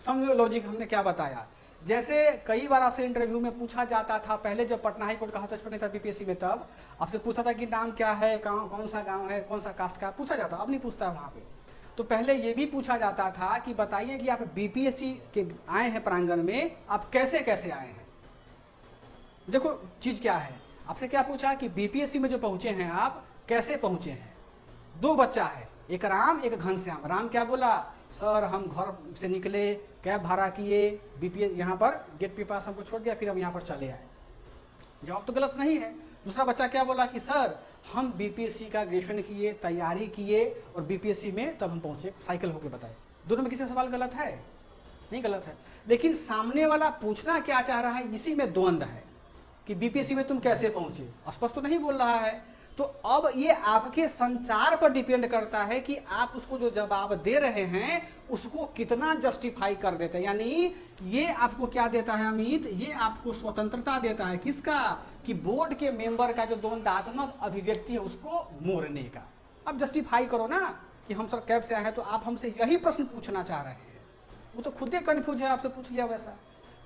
समझो लॉजिक हमने क्या बताया। जैसे कई बार आपसे इंटरव्यू में पूछा जाता था, पहले जब पटना हाई कोर्ट का हस्तक्षेप नहीं था बीपीएससी में, तब आपसे पूछा था कि नाम क्या है, कौन सा गांव है, कौन सा कास्ट का, पूछा जाता। अब नहीं पूछता वहाँ पे। तो पहले ये भी पूछा जाता था कि बताइए कि आप बीपीएससी के आए हैं प्रांगण में, आप कैसे कैसे आए हैं। देखो चीज क्या है, आपसे क्या पूछा कि बीपीएससी में जो पहुंचे हैं आप कैसे पहुंचे हैं। 2 बच्चा है, एक राम एक घनश्याम। राम क्या बोला? सर हम घर से निकले, कैब भाड़ा किए, बीपीएस यहाँ पर गेट के पास हमको छोड़ दिया, फिर हम यहाँ पर चले आए। जवाब तो गलत नहीं है। दूसरा बच्चा क्या बोला कि सर हम बीपीएससी का ग्रेजुएशन किए, तैयारी किए और बीपीएससी में तब हम पहुंचे, साइकिल होके बताए। दोनों में किसी का सवाल गलत है? नहीं गलत है। लेकिन सामने वाला पूछना क्या चाह रहा है, इसी में द्वंद्व है कि बीपीएससी में तुम कैसे पहुंचे, स्पष्ट तो नहीं बोल रहा है। तो अब ये आपके संचार पर डिपेंड करता है कि आप उसको जो जवाब दे रहे हैं उसको कितना जस्टिफाई कर देते हैं। यानी ये आपको क्या देता है अमित, ये आपको स्वतंत्रता देता है किसका, कि बोर्ड के मेंबर का जो द्वंद्वात्मक अभिव्यक्ति है उसको मोड़ने का। अब जस्टिफाई करो ना कि हम सर कैब से आए हैं तो आप हमसे यही प्रश्न पूछना चाह रहे हैं, वो तो खुद ही कन्फ्यूज है, आपसे पूछ लिया वैसा।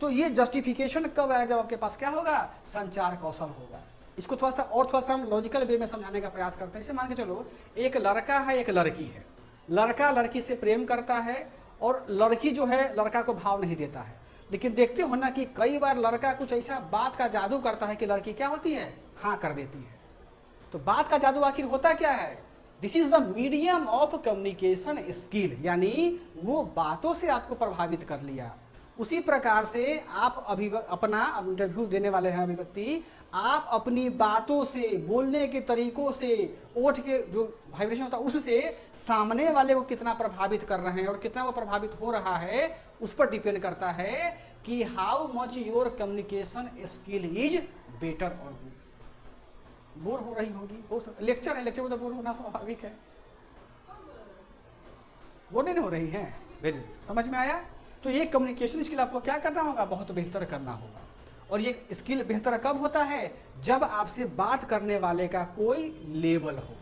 तो ये जस्टिफिकेशन कब आया, जब आपके पास क्या होगा, संचार कौशल होगा। इसको थोड़ा सा हम लॉजिकल वे में समझाने का प्रयास करते हैं। इसे मान के चलो एक लड़का है, एक लड़की है, लड़का लड़की से प्रेम करता है और लड़की जो है लड़का को भाव नहीं देता है। लेकिन देखते हो ना कि कई बार लड़का कुछ ऐसा बात का जादू करता है कि लड़की क्या होती है, हाँ कर देती है। तो बात का जादू आखिर होता क्या है, this is the medium of communication skill, यानी वो बातों से आपको प्रभावित कर लिया। उसी प्रकार से आप अपना इंटरव्यू देने वाले हैं अभिव्यक्ति, आप अपनी बातों से, बोलने के तरीकों से, ओठ के जो वाइब्रेशन होता है उससे सामने वाले को कितना प्रभावित कर रहे हैं और कितना वो प्रभावित हो रहा है, उस पर डिपेंड करता है कि how much your communication skill is better और गुड। बोर हो रही होगी, हो सकता लेक्चर है, लेक्चर में तो बोर होना स्वाभाविक है। बोर नहीं हो रही है, वेरी समझ में आया। तो ये कम्युनिकेशन स्किल आपको क्या करना होगा, बहुत बेहतर करना होगा। और ये स्किल बेहतर कब होता है, जब आपसे बात करने वाले का कोई लेवल हो।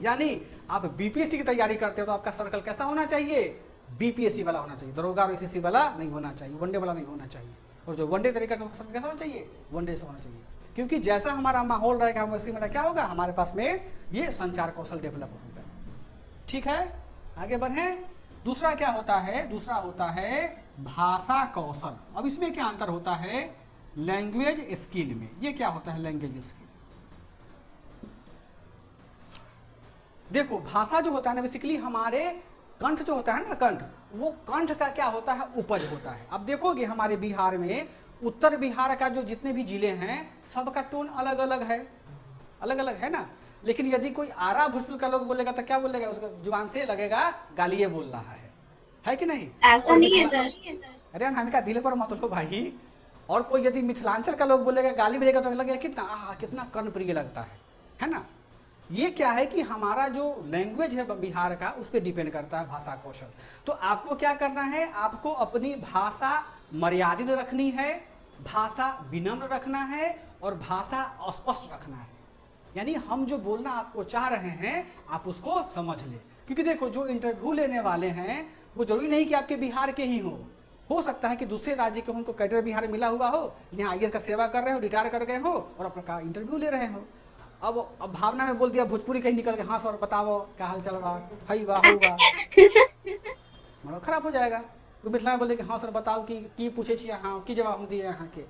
यानी आप बीपीएससी की तैयारी करते हो तो आपका सर्कल कैसा होना चाहिए, बीपीएससी वाला होना चाहिए, दरोगा और एसएससी वाला नहीं होना चाहिए, वनडे वाला नहीं होना चाहिए। और जो वनडे तरीका का सर्कल कैसा होना चाहिए, वनडे से होना चाहिए। क्योंकि जैसा हमारा माहौल रहेगा हम वैसे में क्या होगा, हमारे पास में ये संचार कौशल डेवलप होगा। ठीक है, आगे बढ़ें। दूसरा क्या होता है, दूसरा होता है भाषा कौशल। अब इसमें क्या अंतर होता है लैंग्वेज स्किल में, ये क्या होता है लैंग्वेज स्किल। देखो भाषा जो होता है ना, बेसिकली हमारे कंठ जो होता है ना, कंठ, वो कंठ का क्या होता है, उपज होता है। अब देखोगे हमारे बिहार में, उत्तर बिहार का जो जितने भी जिले हैं सबका टोन अलग अलग है, अलग अलग है ना। लेकिन यदि कोई आरा भोजपुर का लोग बोलेगा तो क्या बोलेगा, उसका जुबान से लगेगा गालिये बोल रहा है कि नहीं। ऐसा नहीं है सर। अरे अनामिका दिल पर मत लो भाई। और कोई यदि मिथिलांचल का लोग बोलेगा, गाली बोलेगा तो लगेगा कितना कितना कर्णप्रिय लगता है ना। ये क्या है कि हमारा जो लैंग्वेज है बिहार का, उस पर डिपेंड करता है भाषा कौशल। तो आपको क्या करना है, आपको अपनी भाषा मर्यादित रखनी है, भाषा विनम्र रखना है और भाषा अस्पष्ट रखना है। यानी हम जो बोलना आपको चाह रहे हैं आप उसको समझ ले। क्योंकि देखो जो इंटरव्यू लेने वाले हैं वो जरूरी नहीं कि आपके बिहार के ही हो सकता है कि दूसरे राज्य के उनको कैडर बिहार मिला हुआ हो, यहाँ आईएएस का सेवा कर रहे हो, रिटायर कर गए हो और अपना इंटरव्यू ले रहे हो। अब भावना में बोल दिया भोजपुरी कहीं निकल के, हाँ सर बताओ क्या हाल चल रहा, हई बा होगा, मतलब खराब हो जाएगा। तो मिथिला में बोले कि हाँ सर बताओ कि पूछे छी हाँ की जवाब हम दिए यहाँ के,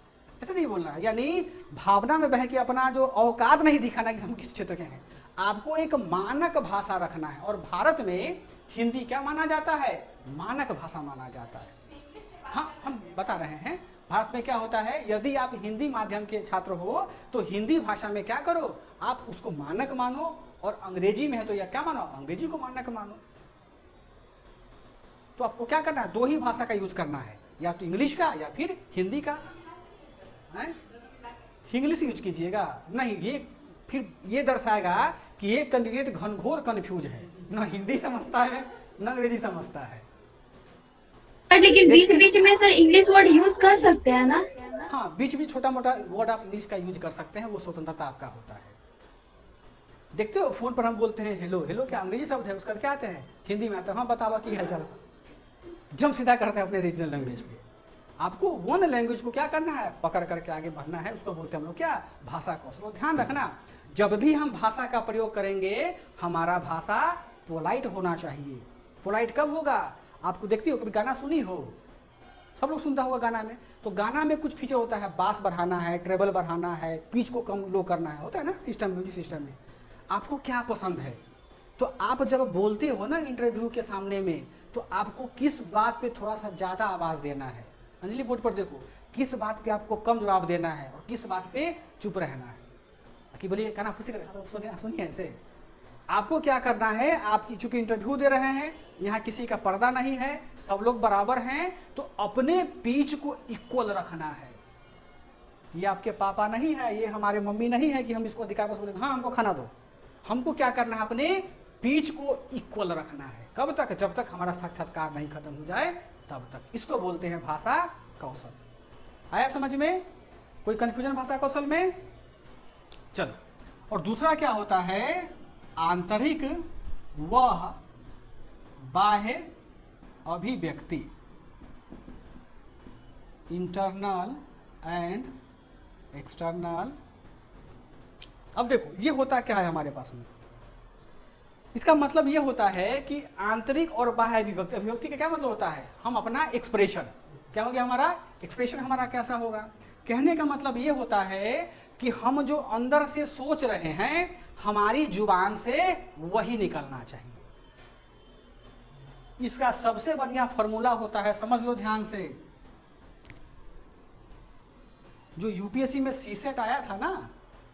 ऐसे नहीं बोलना है। यानी भावना में बह के अपना जो औकात नहीं दिखाना कि हम किस क्षेत्र के हैं। आपको एक मानक भाषा रखना है। और भारत में हिंदी क्या माना जाता है, मानक भाषा माना जाता है। हाँ हम बता रहे हैं भारत में क्या होता है, यदि आप हिंदी माध्यम के छात्र हो तो हिंदी भाषा में क्या करो, आप उसको मानक मानो, और अंग्रेजी में है तो या क्या मानो, अंग्रेजी को मानक मानो। तो आपको क्या करना है, दो ही भाषा का यूज करना है, या तो इंग्लिश का या फिर हिंदी का। इंग्लिश यूज कीजिएगा नहीं, ये फिर ये दर्शाएगा कि ये कैंडिडेट घनघोर कंफ्यूज है, ना हिंदी समझता है ना अंग्रेजी समझता है। लेकिन बीच बीच में सर इंग्लिश वर्ड यूज कर सकते हैं ना। हाँ बीच बीच छोटा मोटा वर्ड आप इंग्लिश का यूज कर सकते हैं, वो स्वतंत्रता आपका होता है। देखते हो फोन पर हम बोलते हैं हेलो, हेलो क्या अंग्रेजी शब्द है, उसका क्या आते हैं, हिंदी में आता है, हाँ बतावा की हाल चाल, जंप सीधा करते हैं अपने रीजनल लैंग्वेज पे। आपको वन लैंग्वेज को क्या करना है, पकड़ करके आगे बढ़ना है, उसको बोलते हैं हम लोग क्या, भाषा कौशल। ध्यान रखना जब भी हम भाषा का प्रयोग करेंगे हमारा भाषा पोलाइट होना चाहिए। पोलाइट कब होगा, आपको देखती हो कभी गाना सुनी हो, सब लोग सुनता होगा गाना में, तो गाना में कुछ फीचर होता है, बास बढ़ाना है, ट्रेबल बढ़ाना है, पिच को कम लो करना है, होता है ना सिस्टम, म्यूजिक सिस्टम में। आपको क्या पसंद है, तो आप जब बोलते हो ना इंटरव्यू के सामने में, तो आपको किस बात पे थोड़ा सा ज़्यादा आवाज़ देना है। अंजलि बोर्ड पर देखो, किस बात पे आपको कम जवाब देना है और किस बात पे चुप रहना है। कि बोलिए कहना खुशी करें, सुनिए ऐसे आपको क्या करना है। आप चूंकि इंटरव्यू दे रहे हैं, यहाँ किसी का पर्दा नहीं है, सब लोग बराबर हैं, तो अपने पीच को इक्वल रखना है। ये आपके पापा नहीं है, ये हमारे मम्मी नहीं है कि हम इसको अधिकार बस बोलेंगे हाँ हमको खाना दो। हमको क्या करना है, अपने पीच को इक्वल रखना है। कब तक? जब तक हमारा साक्षात्कार नहीं खत्म हो जाए तब तक। इसको बोलते हैं भाषा कौशल। आया समझ में? कोई कंफ्यूजन भाषा कौशल में? चलो, और दूसरा क्या होता है, आंतरिक वह बाह्य अभिव्यक्ति, इंटरनल एंड एक्सटर्नल। अब देखो ये होता क्या है हमारे पास में, इसका मतलब ये होता है कि आंतरिक और बाह्य अभिव्यक्ति। अभिव्यक्ति का क्या मतलब होता है, हम अपना एक्सप्रेशन, क्या हो गया हमारा एक्सप्रेशन, हमारा कैसा होगा। कहने का मतलब ये होता है कि हम जो अंदर से सोच रहे हैं हमारी जुबान से वही निकलना चाहिए। इसका सबसे बढ़िया फॉर्मूला होता है, समझ लो ध्यान से, जो यूपीएससी में सीसेट आया था ना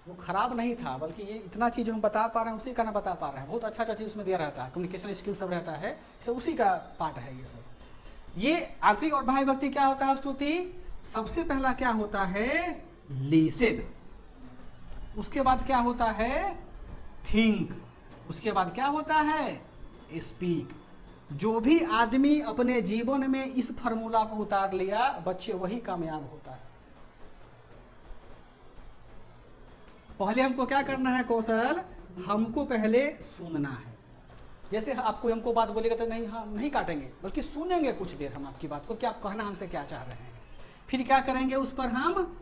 वो खराब नहीं था, बल्कि ये इतना चीज हम बता पा रहे हैं उसी का ना बता पा रहे हैं। बहुत अच्छा चीज उसमें दिया रहता है, कम्युनिकेशन स्किल सब रहता है, सब उसी का पार्ट है ये सब। ये आंतरिक और बाह्य व्यक्ति क्या होता है स्तुति, सबसे पहला क्या होता है लिसन, उसके बाद क्या होता है थिंक, उसके बाद क्या होता है स्पीक। जो भी आदमी अपने जीवन में इस फॉर्मूला को उतार लिया बच्चे वही कामयाब होता है। पहले हमको क्या करना है कौशल, हमको पहले सुनना है। जैसे आपको हमको बात बोलेगा तो नहीं हम नहीं काटेंगे, बल्कि सुनेंगे कुछ देर हम आपकी बात को, क्या आप कहना हमसे क्या चाह रहे हैं, फिर क्या करेंगे उस पर हम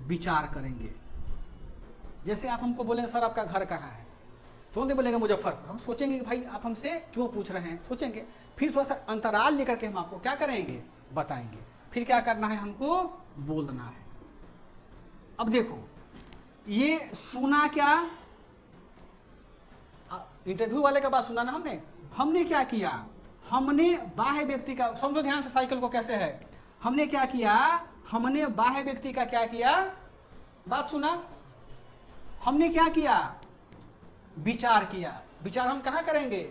विचार करेंगे। जैसे आप हमको बोलेंगे सर आपका घर कहाँ है, तुरंत बोलेंगे मुजफ्फरपुर, हम सोचेंगे कि भाई आप हमसे क्यों पूछ रहे हैं, सोचेंगे, फिर थोड़ा सा अंतराल लेकर के हम आपको क्या करेंगे बताएंगे, फिर क्या करना है हमको बोलना है। अब देखो ये सुना, क्या इंटरव्यू वाले का बात सुना ना हमने क्या किया, हमने बाह्य व्यक्ति का, समझो ध्यान से साइकिल को कैसे है, हमने क्या किया, हमने बाह्य व्यक्ति का क्या किया, बात सुना, हमने क्या किया विचार किया। विचार हम कहाँ करेंगे,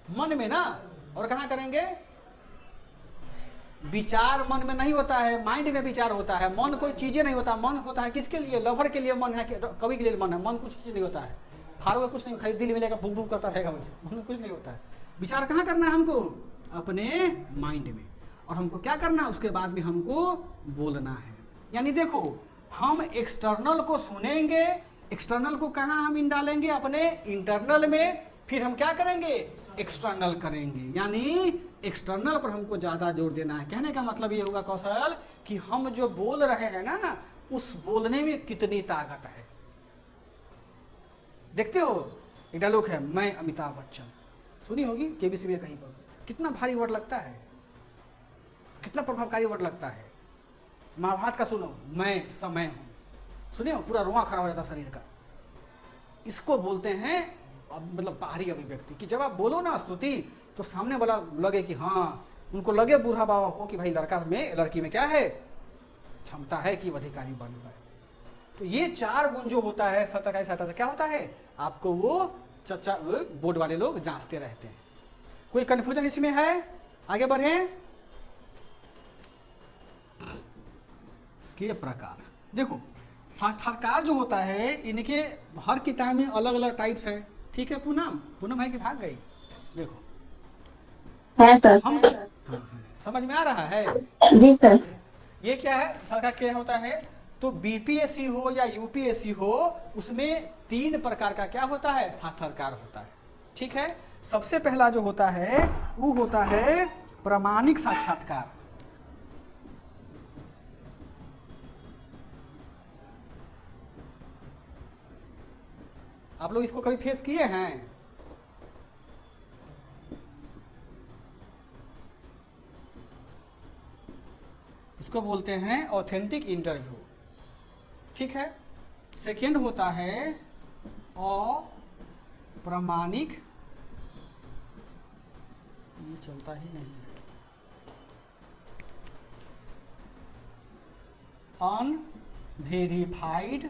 मन में ना, और कहाँ करेंगे, विचार मन में नहीं होता है, माइंड में विचार होता है। मन कोई चीजें नहीं होता, मन होता है किसके लिए, लवर के लिए मन है, कवि के लिए मन है। मन कुछ चीज नहीं होता है, फाड़ोगे कुछ नहीं, खाली दिल मिलेगा बुक बुक करता रहेगा, वैसे मन कुछ नहीं होता है। विचार कहाँ करना है हमको, अपने माइंड में, और हमको क्या करना है उसके बाद में हमको बोलना है। यानी देखो हम एक्सटर्नल को सुनेंगे, एक्सटर्नल को कहाँ हम इन डालेंगे, अपने इंटरनल में, फिर हम क्या करेंगे एक्सटर्नल करेंगे। यानी एक्सटर्नल पर हमको ज्यादा जोर देना है। कहने का मतलब ये होगा कौशल कि हम जो बोल रहे हैं ना उस बोलने में कितनी ताकत है। देखते हो एक डायलॉग है, मैं अमिताभ बच्चन, सुनी होगी केबीसी में कहीं पर, कितना भारी वर्ड लगता है, कितना प्रभावकारी वर्ड लगता है। महाभारत का सुनो, मैं समय हूं, सुने हो, पूरा रोआ खड़ा हो जाता शरीर का। इसको बोलते हैं मतलब बाहरी अभिव्यक्ति, कि जब आप बोलो ना स्तुति तो सामने वाला लगे कि हाँ, उनको लगे बूढ़ा बाबा को कि भाई लड़की में क्या है, क्षमता है कि अधिकारी बन पाए। तो ये चार गुण जो होता है सतर्कता सहायता से क्या होता है, आपको वो बोर्ड वाले लोग जांचते रहते हैं। कोई कंफ्यूजन इसमें है, आगे बढ़े। के प्रकार देखो, साक्षात्कार जो होता है इनके हर किताब में अलग अलग टाइप्स है। ठीक है, पूनम है कि भाग गई, देखो है सर। हम हाँ, समझ में आ रहा है जी सर। ये क्या है साक्षात्कार क्या होता है। तो बीपीएससी हो या यूपीएससी हो, उसमें 3 प्रकार का क्या होता है, साक्षात्कार होता है। ठीक है, सबसे पहला जो होता है वो होता है प्रामाणिक साक्षात्कार। आप लोग इसको कभी फेस किए हैं, इसको बोलते हैं ऑथेंटिक इंटरव्यू। ठीक है, सेकेंड होता है अप्रमाणिक, ये चलता ही नहीं है, अनवेरिफाइड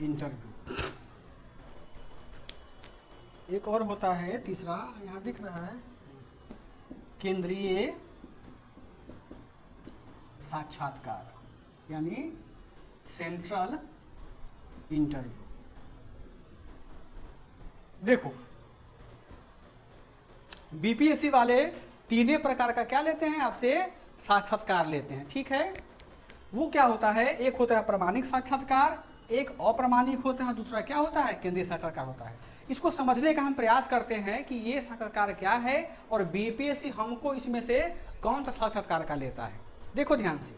इंटरव्यू। एक और होता है तीसरा, यहाँ दिख रहा है, केंद्रीय साक्षात्कार यानी सेंट्रल इंटरव्यू। देखो बीपीएससी वाले तीनों प्रकार का क्या लेते हैं, आपसे साक्षात्कार लेते हैं, ठीक है। वो क्या होता है, एक होता है प्रमाणिक साक्षात्कार, एक अप्रमाणिक होता है, दूसरा क्या होता है, केंद्रीय साक्षात्कार होता है। इसको समझने का हम प्रयास करते हैं कि ये साक्षात्कार क्या है और बीपीएससी हमको इसमें से कौन सा साक्षात्कार का लेता है। देखो ध्यान से,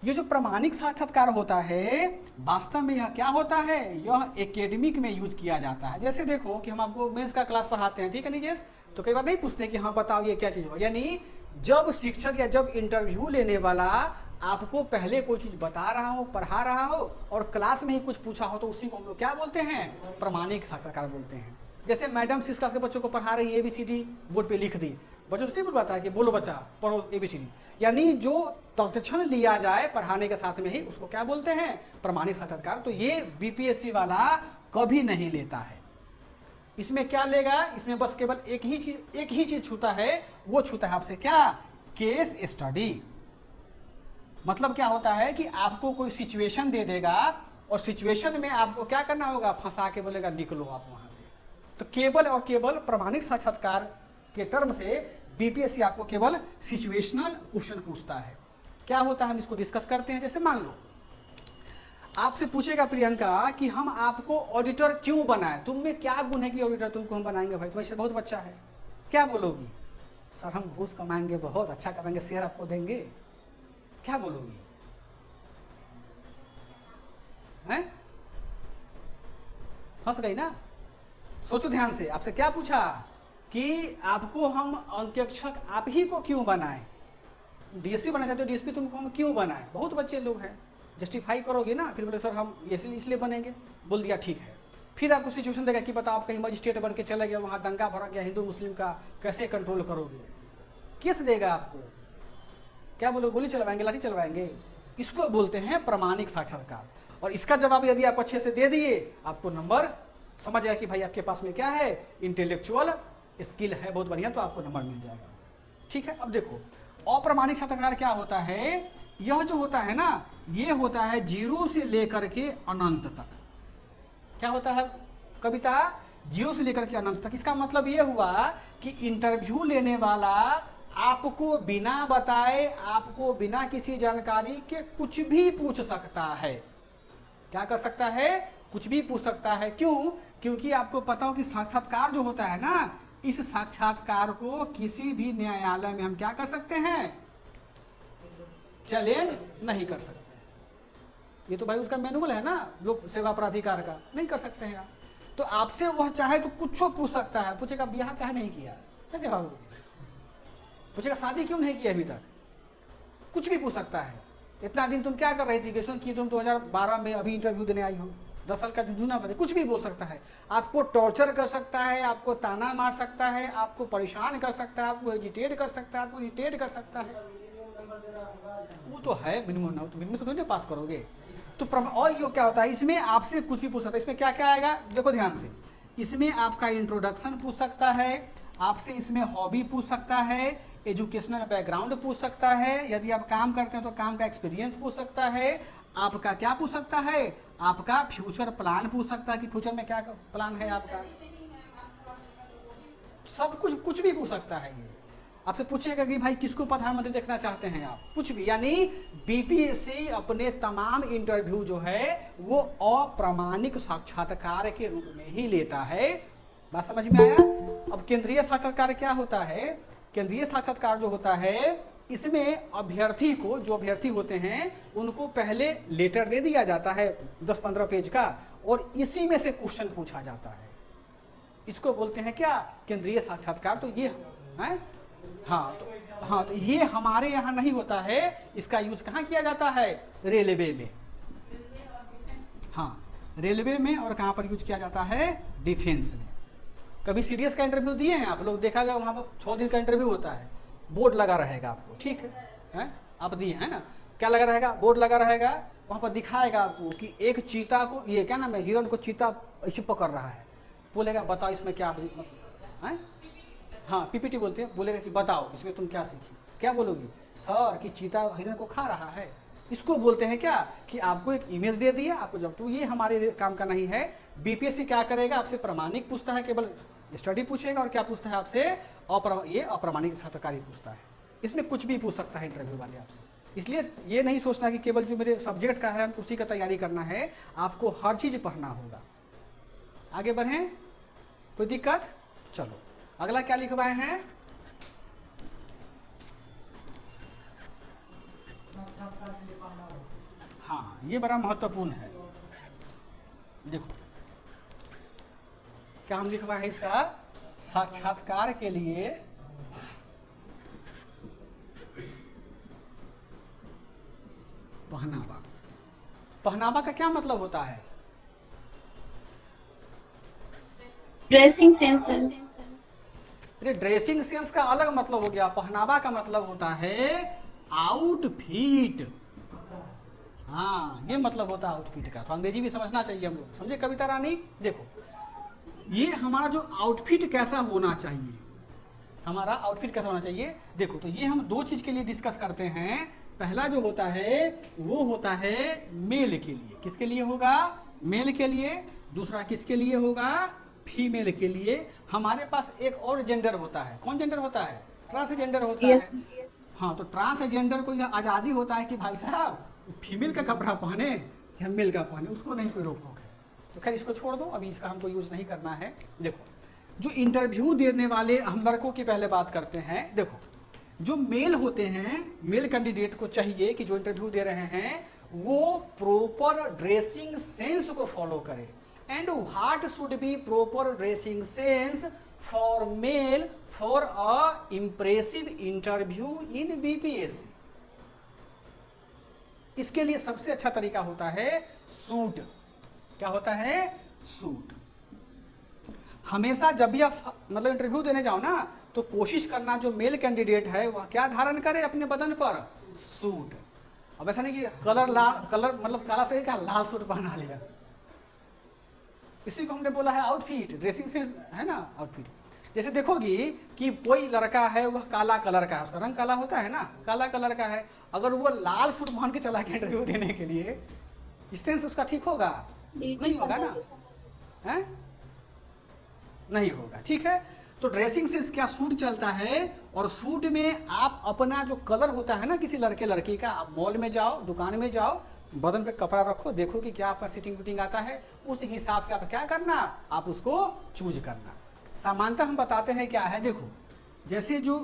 ये जो प्रमाणिक साक्षात्कार होता है वास्तव में यह क्या होता है, यह एकेडमिक में यूज किया जाता है। जैसे देखो कि हम आपको मेंस का क्लास पढ़ाते हैं, ठीक है नीजेश, तो कई बार नहीं पूछते कि हाँ बताओ ये क्या चीज़ हो, यानी जब शिक्षक या जब इंटरव्यू लेने वाला आपको पहले कोई चीज़ बता रहा हो, पढ़ा रहा हो और क्लास में ही कुछ पूछा हो, तो उसी को हम लोग क्या बोलते हैं, प्रमाणिक साक्षात्कार बोलते हैं। जैसे मैडम इस क्लास के बच्चों को पढ़ा रही है, ABCD बोर्ड पे लिख दी, बच्चों से नहीं बोल पाता है कि बोलो बच्चा पढ़ो ABCD, यानी जो तत्क्षण लिया जाए पढ़ाने के साथ में ही उसको क्या बोलते हैं, प्रमाणिक साक्षात्कार। तो ये बीपीएससी वाला कभी नहीं लेता है। इसमें क्या लेगा, इसमें बस केवल एक ही चीज छूता है, वो छूता है आपसे क्या, केस स्टडी। मतलब क्या होता है कि आपको कोई सिचुएशन दे देगा और सिचुएशन में आपको क्या करना होगा, फंसा के बोलेगा निकलो आप वहां से। तो केवल और केवल प्रमाणिक साक्षात्कार के टर्म से बीपीएससी आपको केवल सिचुएशनल क्वेश्चन पूछता है। क्या होता है हम इसको डिस्कस करते हैं। जैसे मान लो आपसे पूछेगा प्रियंका कि हम आपको ऑडिटर क्यों बनाए, तुम में क्या गुण है कि ऑडिटर तुमको हम बनाएंगे, भाई तुम्हारे से बहुत बच्चा है, क्या बोलोगी, सर हम घूस कमाएंगे, बहुत अच्छा कमाएंगे, शेयर आपको देंगे, क्या बोलोगी, हैं, फंस गई ना। सोचो ध्यान से, आपसे क्या पूछा कि आपको हम अंकेक्षक आप ही को क्यों बनाए, डीएसपी बनाना चाहते हो, डीएसपी तुमको हम क्यों बनाए, बहुत बच्चे लोग हैं, जस्टिफाई करोगे ना, फिर बोले सर हम इसलिए बनेंगे, बोल दिया ठीक है। फिर आपको सिचुएशन देगा कि बताओ आप कहीं मजिस्ट्रेट बन के चले गए, वहाँ दंगा भड़क गया हिंदू मुस्लिम का, कैसे कंट्रोल करोगे, केस देगा आपको, क्या बोलो, गोली चलवाएंगे, लाठी चलवाएंगे। इसको बोलते हैं प्रमाणिक साक्षात्कार। और इसका जवाब यदि आप अच्छे से दे दिए, आपको नंबर समझ आया कि भाई आपके पास में क्या है, इंटेलेक्चुअल स्किल है, बहुत बढ़िया, तो आपको नंबर मिल जाएगा, ठीक है। अब देखो अप्रमाणिक साक्षात्कार क्या होता है, यह जो होता है ना, ये होता है 0 से लेकर के अनंत तक। क्या होता है कविता, 0 से लेकर के अनंत तक। इसका मतलब ये हुआ कि इंटरव्यू लेने वाला आपको बिना बताए, आपको बिना किसी जानकारी के कुछ भी पूछ सकता है। क्या कर सकता है, कुछ भी पूछ सकता है। क्यों, क्योंकि आपको पता हो कि साक्षात्कार जो होता है ना, इस साक्षात्कार को किसी भी न्यायालय में हम क्या कर सकते हैं, चैलेंज नहीं कर सकते। ये तो भाई उसका मैनुअल है ना, लोक सेवा प्राधिकार का, नहीं कर सकते हैं आप। तो आपसे वह चाहे तो कुछ पूछ सकता है, पूछेगा ब्याह क्या नहीं किया, क्या जवाब दोगे, पूछेगा शादी क्यों नहीं की अभी तक, कुछ भी पूछ सकता है। इतना दिन तुम क्या कर रही थी, ग्रेजुएशन की तुम 2012 में, अभी इंटरव्यू देने आई हो, 10 साल का जुझुना बचे, कुछ भी बोल सकता है। आपको टॉर्चर कर सकता है, आपको ताना मार सकता है, आपको परेशान कर सकता है, आपको एजिटेट कर सकता है, आपको इरिटेट कर सकता है। वो तो है मिनिमम ना, तो मिनिमम से थोड़ी पास करोगे। तो और ये क्या होता है, इसमें आपसे कुछ भी पूछ सकता है। इसमें क्या क्या आएगा, देखो ध्यान से, इसमें आपका इंट्रोडक्शन पूछ सकता है, आपसे इसमें हॉबी पूछ सकता है, एजुकेशनल बैकग्राउंड पूछ सकता है, यदि आप काम करते हैं तो काम का एक्सपीरियंस पूछ सकता है, आपका क्या पूछ सकता है, आपका फ्यूचर प्लान पूछ सकता है कि फ्यूचर में क्या प्लान है आपका, सब कुछ भी पूछ सकता है। ये आपसे पूछेगा कि भाई किसको प्रधानमंत्री देखना चाहते हैं आप, कुछ भी। यानी बीपीएससी अपने तमाम इंटरव्यू जो है वो अप्रमाणिक साक्षात्कार के रूप में ही लेता है। बात समझ में आया। अब केंद्रीय साक्षात्कार क्या होता है, केंद्रीय साक्षात्कार जो होता है, इसमें अभ्यर्थी को, जो अभ्यर्थी होते हैं उनको पहले लेटर दे दिया जाता है 10-15 पेज का, और इसी में से क्वेश्चन पूछा जाता है। इसको बोलते हैं क्या, केंद्रीय साक्षात्कार। तो ये है, हाँ, तो ये हमारे यहाँ नहीं होता है। इसका यूज कहाँ किया जाता है, रेलवे में, हाँ रेलवे में, और कहाँ पर यूज किया जाता है, डिफेंस में। कभी सीडीएस का इंटरव्यू दिए हैं आप लोग, देखा गया वहाँ पर 6 दिन का इंटरव्यू होता है, बोर्ड लगा रहेगा आपको, ठीक है, आप दिए हैं ना। क्या लगा रहेगा, बोर्ड लगा रहेगा, वहाँ पर दिखाएगा आपको कि एक चीता को, ये क्या नाम है, हिरण को चीता ऐसे पकड़ रहा है, बोलेगा बताओ इसमें क्या है, हाँ पीपीटी बोलते हैं, बोलेगा कि बताओ इसमें तुम क्या सीखी, क्या बोलोगी, सर कि चीता हिरण को खा रहा है। इसको बोलते हैं क्या कि आपको एक इमेज दे दिया, आपको जब तो ये हमारे काम का नहीं है। बीपीएससी क्या करेगा, आपसे प्रमाणिक पूछता है, केवल स्टडी पूछेगा, और क्या पूछता है आपसे, ये अप्रमाणिक साक्षात्कार पूछता है। इसमें कुछ भी पूछ सकता है इंटरव्यू वाले आपसे। इसलिए ये नहीं सोचना कि केवल जो मेरे सब्जेक्ट का है उसी का तैयारी करना है, आपको हर चीज़ पढ़ना होगा। आगे बढ़ें, कोई दिक्कत? चलो अगला क्या लिखवाए हैं, हाँ ये बड़ा महत्वपूर्ण है। देखो क्या हम लिखवाए हैं इसका, साक्षात्कार के लिए पहनावा। पहनावा का क्या मतलब होता है? Dressing sense sir. अरे ड्रेसिंग सेंस का अलग मतलब हो गया, पहनावा का मतलब होता है आउटफिट। हाँ ये मतलब होता है आउटफिट का, तो अंग्रेजी भी समझना चाहिए हम लोग, समझे कविता रानी? देखो ये हमारा जो आउटफिट कैसा होना चाहिए, हमारा आउटफिट कैसा होना चाहिए, देखो तो ये हम दो चीज के लिए डिस्कस करते हैं। पहला जो होता है वो होता है मेल के लिए, किसके लिए होगा, मेल के लिए। दूसरा किसके लिए होगा, फीमेल के लिए। हमारे पास एक और जेंडर होता है, कौन जेंडर होता है, ट्रांसजेंडर होता है। हाँ तो ट्रांसजेंडर को यह आज़ादी होता है कि भाई साहब फीमेल का कपड़ा पहने या मेल का पहने, उसको नहीं कोई रोक टोक है। तो खैर इसको छोड़ दो, अभी इसका हमको यूज नहीं करना है। देखो जो इंटरव्यू देने वाले हम लड़कों की पहले बात करते हैं। देखो जो मेल होते हैं, मेल कैंडिडेट को चाहिए कि जो इंटरव्यू दे रहे हैं वो प्रॉपर ड्रेसिंग सेंस को फॉलो करे। And what should B proper dressing sense for male for a impressive interview in BPSC. इसके लिए सबसे अच्छा तरीका होता है सूट। क्या होता है, सूट। हमेशा जब भी आप मतलब इंटरव्यू देने जाओ ना, तो कोशिश करना जो मेल कैंडिडेट है वह क्या धारण करे अपने बदन पर, सूट। अब ऐसा नहीं कि कलर लाल, कलर मतलब काला से क्या लाल सूट पहना लिया, इसी को हमने बोला है आउटफिट, ड्रेसिंग सेंस है ना, आउटफिट। जैसे देखोगी कि कोई लड़का है वह काला कलर का है, उसका रंग काला होता है ना, काला कलर का है, अगर वो लाल सूट पहन के चला गया इंटरव्यू देने के लिए, इस सेंस उसका ठीक होगा, नहीं होगा ना, है नहीं होगा, ठीक है। तो ड्रेसिंग सेंस क्या, सूट चलता है, और सूट में आप अपना जो कलर होता है ना किसी लड़के लड़की का, आप मॉल में जाओ, दुकान में जाओ, बदन पे कपड़ा रखो, देखो कि क्या आपका सिटिंग फिटिंग आता है, उस हिसाब से आप क्या करना, आप उसको चूज करना। सामान्यतः हम बताते हैं क्या है, देखो जैसे जो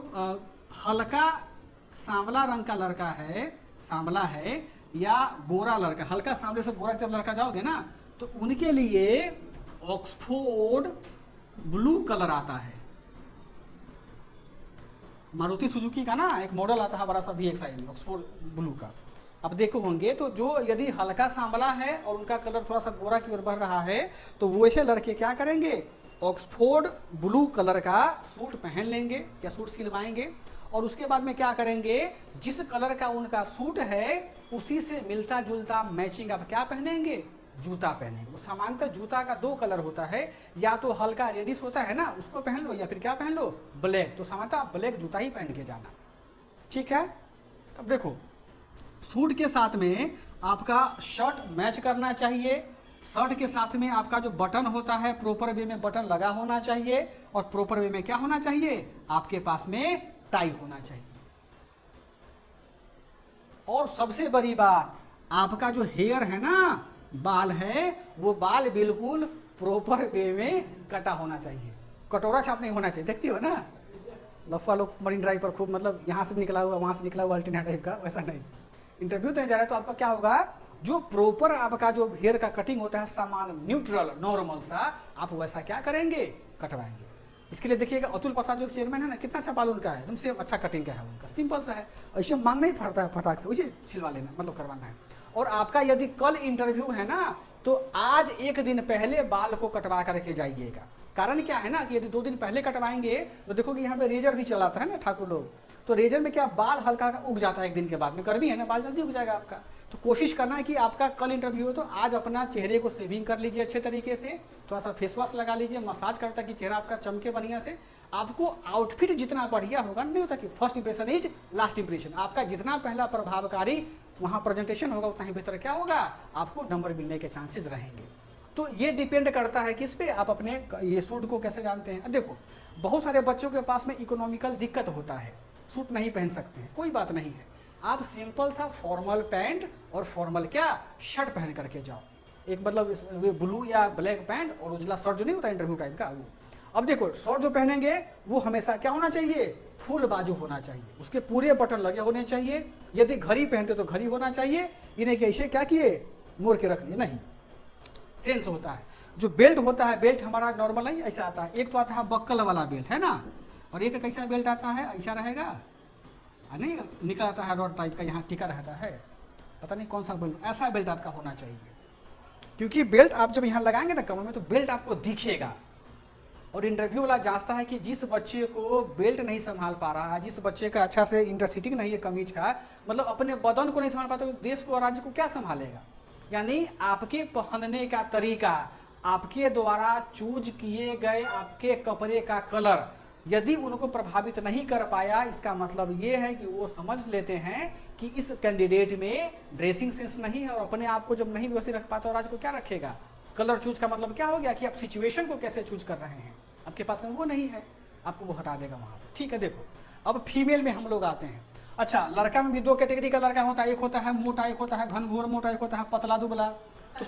हल्का सांवला रंग का लड़का है, सांवला है, या गोरा लड़का, हल्का सांवले से गोरा जब लड़का जाओगे ना, तो उनके लिए ऑक्सफोर्ड ब्लू कलर आता है। मारुति सुजुकी का ना एक मॉडल आता है बड़ा सा VXI, ऑक्सफोर्ड ब्लू का। अब देखो होंगे तो जो यदि हल्का सांवला है और उनका कलर थोड़ा सा गोरा की ओर बढ़ रहा है, तो वो ऐसे लड़के क्या करेंगे, ऑक्सफोर्ड ब्लू कलर का सूट पहन लेंगे या सूट सिलवाएंगे, और उसके बाद में क्या करेंगे, जिस कलर का उनका सूट है उसी से मिलता जुलता मैचिंग आप क्या पहनेंगे, जूता पहनेंगे। सामान्यतः जूता का दो कलर होता है, या तो हल्का रेडिश होता है ना उसको पहन लो, या फिर क्या पहन लो, ब्लैक। तो सामान्यतः आप ब्लैक जूता ही पहन के जाना, ठीक है। अब देखो सूट के साथ में आपका शर्ट मैच करना चाहिए, शर्ट के साथ में आपका जो बटन होता है प्रॉपर वे में बटन लगा होना चाहिए, और प्रॉपर वे में क्या होना चाहिए, आपके पास में टाई होना चाहिए। और सबसे बड़ी बात, आपका जो हेयर है ना, बाल है, वो बाल बिल्कुल प्रॉपर वे में कटा होना चाहिए, कटोरा छाप नहीं होना चाहिए। देखती हो ना लफा लोग मरीन ड्राइव पर खूब, मतलब यहाँ से निकला हुआ वहाँ से निकला हुआ अल्टरनेट टाइप का, वैसा नहीं। इंटरव्यू देने जा रहे हैं तो आपका क्या होगा, जो प्रॉपर आपका जो हेयर का कटिंग होता है सामान न्यूट्रल नॉर्मल सा, आप वैसा क्या करेंगे, कटवाएंगे। इसके लिए देखिएगा अतुल प्रसाद जो चेयरमैन है ना, कितना अच्छा बाल उनका है, एकदम से अच्छा कटिंग का है उनका, सिंपल सा है, ऐसे मांग नहीं पड़ता है फटाक से, उसे सिलवा लेना मतलब करवाना है। और आपका यदि कल इंटरव्यू है ना, तो आज एक दिन पहले बाल को कटवा करके जाइएगा। कारण क्या है ना कि यदि 2 दिन पहले कटवाएंगे तो देखोगे यहाँ पे रेजर भी चलाता है ना ठाकुर लोग, तो रेजर में क्या बाल हल्का हल्का उग जाता है एक दिन के बाद में, गर्मी है ना, बाल जल्दी उग जाएगा आपका। तो कोशिश करना है कि आपका कल इंटरव्यू हो तो आज अपना चेहरे को सेविंग कर लीजिए अच्छे तरीके से, थोड़ा सा फेस वॉश लगा लीजिए, मसाज करता कि चेहरा आपका चमके बढ़िया से। आपको आउटफिट जितना बढ़िया होगा, नहीं होता कि first impression is last impression, आपका जितना पहला प्रभावकारी वहाँ प्रेजेंटेशन होगा उतना ही बेहतर क्या होगा, आपको नंबर मिलने के चांसेस रहेंगे। तो ये डिपेंड करता है किस पे, आप अपने ये सूट को कैसे जानते हैं। देखो बहुत सारे बच्चों के पास में इकोनॉमिकल दिक्कत होता है, सूट नहीं पहन सकते हैं, कोई बात नहीं है, आप सिंपल सा फॉर्मल पैंट और फॉर्मल क्या शर्ट पहन करके जाओ, एक मतलब ब्लू या ब्लैक पैंट और उजला शर्ट जो नहीं होता इंटरव्यू टाइप का वो। अब देखो शर्ट जो पहनेंगे वो हमेशा क्या होना चाहिए, फुल बाजू होना चाहिए, उसके पूरे बटन लगे होने चाहिए। यदि घड़ी पहनते तो घड़ी होना चाहिए, इन्हें कि ऐसे क्या किए मोड़ के रख लिए, नहीं, सेंस होता है। जो बेल्ट होता है, बेल्ट हमारा नॉर्मल नहीं ऐसा आता है, एक तो आता है बक्कल वाला बेल्ट है ना, और एक कैसा बेल्ट आता है ऐसा रहेगा, नहीं निकल आता है रॉड टाइप का, यहाँ टिका रहता है, पता नहीं कौन सा बेल्ट, ऐसा बेल्ट आपका होना चाहिए। क्योंकि बेल्ट आप जब यहाँ लगाएंगे ना कमर में तो बेल्ट आपको दिखेगा, और इंटरव्यू वाला जांचता है कि जिस बच्चे को बेल्ट नहीं संभाल पा रहा है, जिस बच्चे का अच्छा से इंटरसिटिंग नहीं है कमीज का, मतलब अपने बदन को नहीं संभाल पाता, तो देश को और राज्य को क्या संभालेगा। यानी आपके पहनने का तरीका, आपके द्वारा चूज किए गए आपके कपड़े का कलर यदि उनको प्रभावित नहीं कर पाया, इसका मतलब ये है कि वो समझ लेते हैं कि इस कैंडिडेट में ड्रेसिंग सेंस नहीं है, और अपने आप को जब नहीं व्यवस्थित रख पाता और राज्य को क्या रखेगा। कलर चूज का मतलब क्या हो गया कि आप सिचुएशन को कैसे चूज कर रहे हैं, आपके पास में वो नहीं है, आपको वो हटा देगा वहाँ पर। ठीक है, देखो अब फीमेल में हम लोग आते हैं। अच्छा, लड़का में भी 2 कैटेगरी का लड़का होता है, एक होता है मोटा, एक होता है घनघोर मोटा, एक होता है पतला दुबला, तो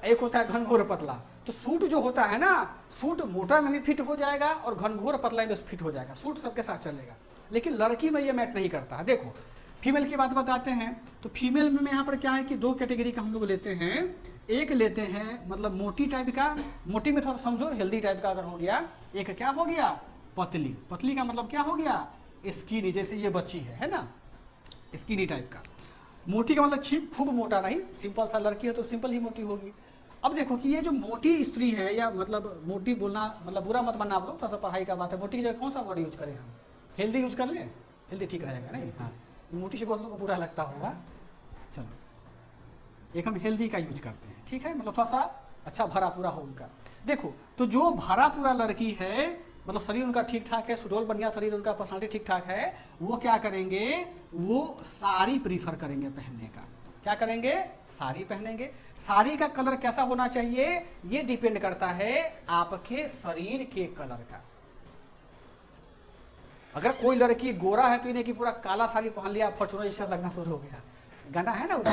एक होता है घनघोर पतला। तो सूट जो होता है ना, सूट मोटा में भी फिट हो जाएगा और घनघोर पतला में फिट हो जाएगा, सूट सबके साथ चलेगा। लेकिन लड़की में ये मैच नहीं करता है। देखो फीमेल की बात बताते हैं, तो फीमेल में यहाँ पर क्या है कि 2 कैटेगरी का हम लोग लेते हैं। एक लेते हैं मतलब मोटी टाइप का, मोटी में थोड़ा समझो हेल्दी टाइप का अगर हो गया, एक क्या हो गया पतली, पतली का मतलब क्या हो गया स्किनी, जैसे ये बच्ची है ना, स्किनी टाइप का। मोटी का मतलब खूब मोटा नहीं, सिंपल सा लड़की है तो सिंपल ही मोटी होगी। अब देखो कि ये जो मोटी स्त्री है, या मतलब मोटी बोलना मतलब बुरा मत मानना आप लोग, थोड़ा सा पढ़ाई का बात है, मोटी की जगह कौन सा वर्ड यूज करें हम, हेल्दी यूज कर लें, हेल्दी ठीक रहेगा नहीं। हाँ, मोटी से बहुत लोगों को बुरा लगता होगा, चलो एक हम हेल्दी का यूज करते हैं, ठीक है, मतलब थोड़ा सा अच्छा भरा पूरा हो उनका। देखो तो जो भरा पूरा लड़की है, मतलब शरीर उनका ठीक ठाक है, सुडौल बढ़िया शरीर, उनका पर्सनालिटी ठीक ठाक है, वो क्या करेंगे, वो साड़ी प्रीफर करेंगे पहनने का। क्या करेंगे, साड़ी पहनेंगे। साड़ी का कलर कैसा होना चाहिए, ये डिपेंड करता है आपके शरीर के कलर का। अगर कोई लड़की गोरा है तो इन्हें कि पूरा काला साड़ी पहन लिया, फॉर्चूनर जैसा लगना शुरू हो गया, गाना है ना उसका,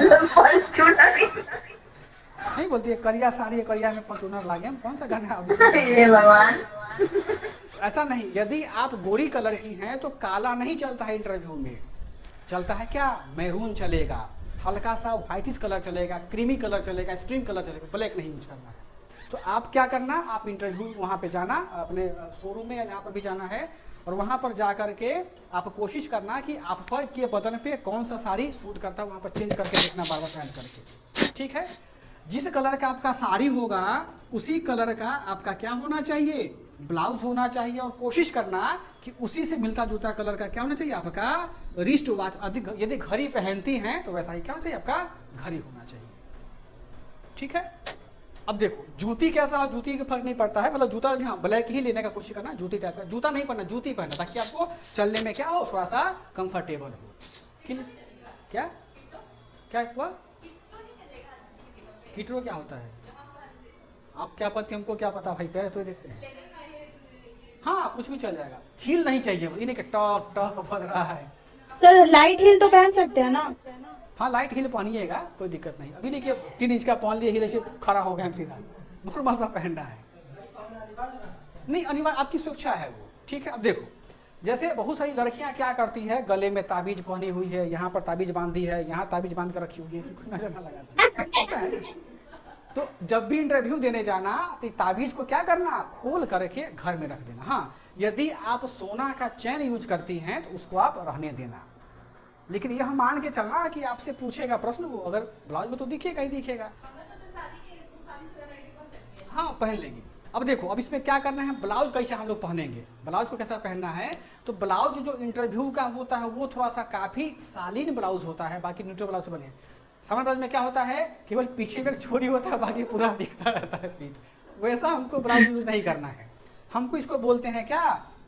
नहीं बोलती है करिया साड़ी करिया में फॉर्चूनर लागे, हम कौन सा गाना है। ऐसा नहीं, यदि आप गोरी कलर की हैं तो काला नहीं चलता है इंटरव्यू में, चलता है क्या मैरून चलेगा, हल्का सा व्हाइटिश कलर चलेगा, क्रीमी कलर चलेगा, स्ट्रीम कलर चलेगा, ब्लैक नहीं यूज करना है। तो आप क्या करना, आप इंटरव्यू वहाँ पे जाना, अपने शोरूम में या जहाँ पर भी जाना है, और वहाँ पर जा करके आप कोशिश करना कि आप पर के बदन पे कौन सा साड़ी सूट करता है, वहाँ पर चेंज करके देखना बार बार पहन करके, ठीक है। जिस कलर का आपका साड़ी होगा उसी कलर का आपका क्या होना चाहिए, ब्लाउज होना चाहिए, और कोशिश करना कि उसी से मिलता जुलता कलर का क्या होना चाहिए आपका रिस्ट वॉच। अधिक यदि घड़ी पहनती हैं तो वैसा ही क्या होना चाहिए आपका घड़ी होना चाहिए, ठीक है। अब देखो जूती कैसा हो, जूती का फर्क नहीं पड़ता है, मतलब जूता हाँ ब्लैक ही लेने का कोशिश करना, जूती टाइप का जूता नहीं पहनना, जूती पहनना ताकि आपको चलने में क्या हो, थोड़ा सा कंफर्टेबल हो। क्या क्या हुआ, कीटरो क्या होता है, आप क्या पता, हमको क्या पता भाई, पैर तो देखते हैं। हाँ कुछ भी चल जाएगा, हील नहीं चाहिए, इन्हें के टॉप टॉप बज रहा है। सर लाइट हील तो पहन सकते हैं ना। हाँ लाइट हील पहनिएगा, कोई दिक्कत नहीं। अभी नहीं कि 3 इंच का पहन लिए हील ऐसे खड़ा हो गया हम सीधा, नॉर्मल सा पहनना है, नहीं अनिवार्य, आपकी सुरक्षा है वो, ठीक है। अब देखो जैसे बहुत सारी लड़कियां क्या करती है, गले में ताबीज पहनी हुई है, यहाँ पर ताबीज बांधी है, यहाँ ताबीज बांध कर रखी हुई है, नजर ना लगाती। तो जब भी इंटरव्यू देने जाना तो ताबीज को क्या करना, खोल करके घर में रख देना। हाँ यदि आप सोना का चैन यूज करती हैं तो उसको आप रहने देना, लेकिन यह मान के चलना कि आपसे पूछेगा प्रश्न, वो अगर ब्लाउज में तो दिखेगा ही दिखेगा। हाँ पहन लेंगे। अब देखो, अब इसमें क्या करना है, ब्लाउज कैसे हम लोग पहनेंगे, ब्लाउज को कैसा पहनना है। तो ब्लाउज जो इंटरव्यू का होता है वो थोड़ा सा काफी शालीन ब्लाउज होता है, बाकी न्यूट्रल ब्लाउज से बने। सामान्य ब्लाउज में क्या होता है, केवल पीछे में चोरी होता है, बाकी पूरा दिखता रहता है पीठ। वैसा हमको ब्लाउज यूज नहीं करना है। हमको इसको बोलते हैं क्या,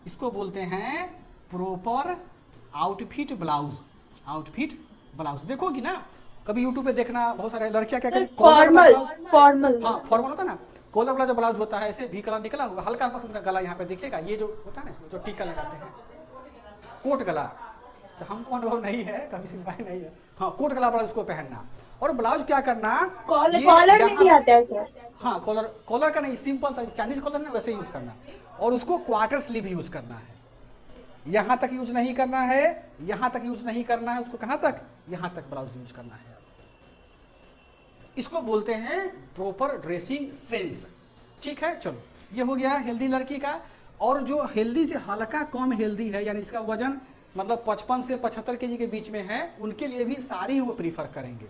इसको बोलते हैं proper outfit blouse. Outfit blouse देखोगी ना, कभी यूट्यूब पे देखना, बहुत सारे लड़कियां क्या करती, फॉर्मल फॉर्मल। हाँ फॉर्मल होता है ना, कॉलर वाला जो ब्लाउज होता है ऐसे भी कलर निकला हुआ, हल्का हल्का उनका गला यहाँ पे दिखेगा, ये जो होता है ना जो टीका लगाते हैं, कोट गला। तो हमको अनुभव नहीं है, कभी सिलवाए नहीं है। हाँ कोट गला ब्लाउज को पहनना। और ब्लाउज क्या करना, कॉलर नहीं आता है सर। हाँ कॉलर का नहीं, सिंपल सा चाइनीज कॉलर ना वैसे यूज करना। और उसको क्वार्टर स्लीव यूज करना है, यहाँ तक यूज नहीं करना है, यहाँ तक यूज नहीं करना है, उसको कहाँ तक, यहाँ तक ब्लाउज यूज करना है। इसको बोलते हैं प्रॉपर ड्रेसिंग सेंस। ठीक है, चलो ये हो गया हेल्दी लड़की का। और जो हेल्दी से हल्का कम हेल्दी है, यानी इसका वजन मतलब 55 से 75 केजी के बीच में है, उनके लिए भी साड़ी वो प्रीफर करेंगे।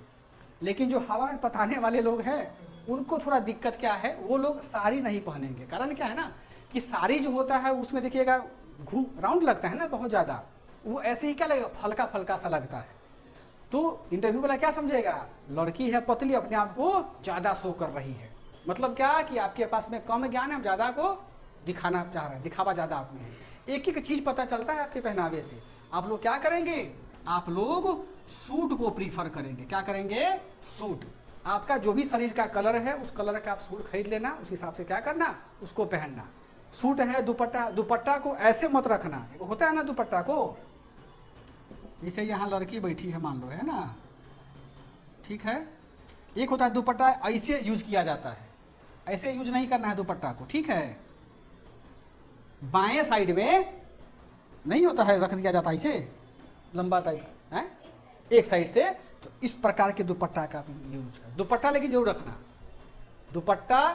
लेकिन जो हवा में पताने वाले लोग हैं, उनको थोड़ा दिक्कत क्या है, वो लोग साड़ी नहीं पहनेंगे। कारण क्या है ना कि साड़ी जो होता है उसमें देखिएगा घूम राउंड लगता है ना बहुत ज़्यादा, वो ऐसे ही क्या लगेगा, फलका फलका सा लगता है। तो इंटरव्यू वाला क्या समझेगा, लड़की है पतली, अपने आप को ज़्यादा शो कर रही है। मतलब क्या कि आपके पास में कम ज्ञान है, ज़्यादा को दिखाना चाह रहे हैं, दिखावा ज़्यादा आप में है। एक एक चीज़ पता चलता है आपके पहनावे से। आप लोग क्या करेंगे, आप लोग सूट को प्रीफर करेंगे। क्या करेंगे, सूट। आपका जो भी शरीर का कलर है उस कलर का आप सूट खरीद लेना, उस हिसाब से क्या करना, उसको पहनना। सूट है, दुपट्टा, दुपट्टा को ऐसे मत रखना, होता है ना दुपट्टा को, जैसे यहाँ लड़की बैठी है मान लो, है ना, ठीक है। एक होता है दुपट्टा ऐसे यूज किया जाता है, ऐसे यूज नहीं करना है दुपट्टा को, ठीक है। बाएं साइड में नहीं होता है, रख दिया जाता है ऐसे लंबा टाइप का है एक साइड से। तो इस प्रकार के दुपट्टा का यूज कर, दुपट्टा लेकिन जरूर रखना। दुपट्टा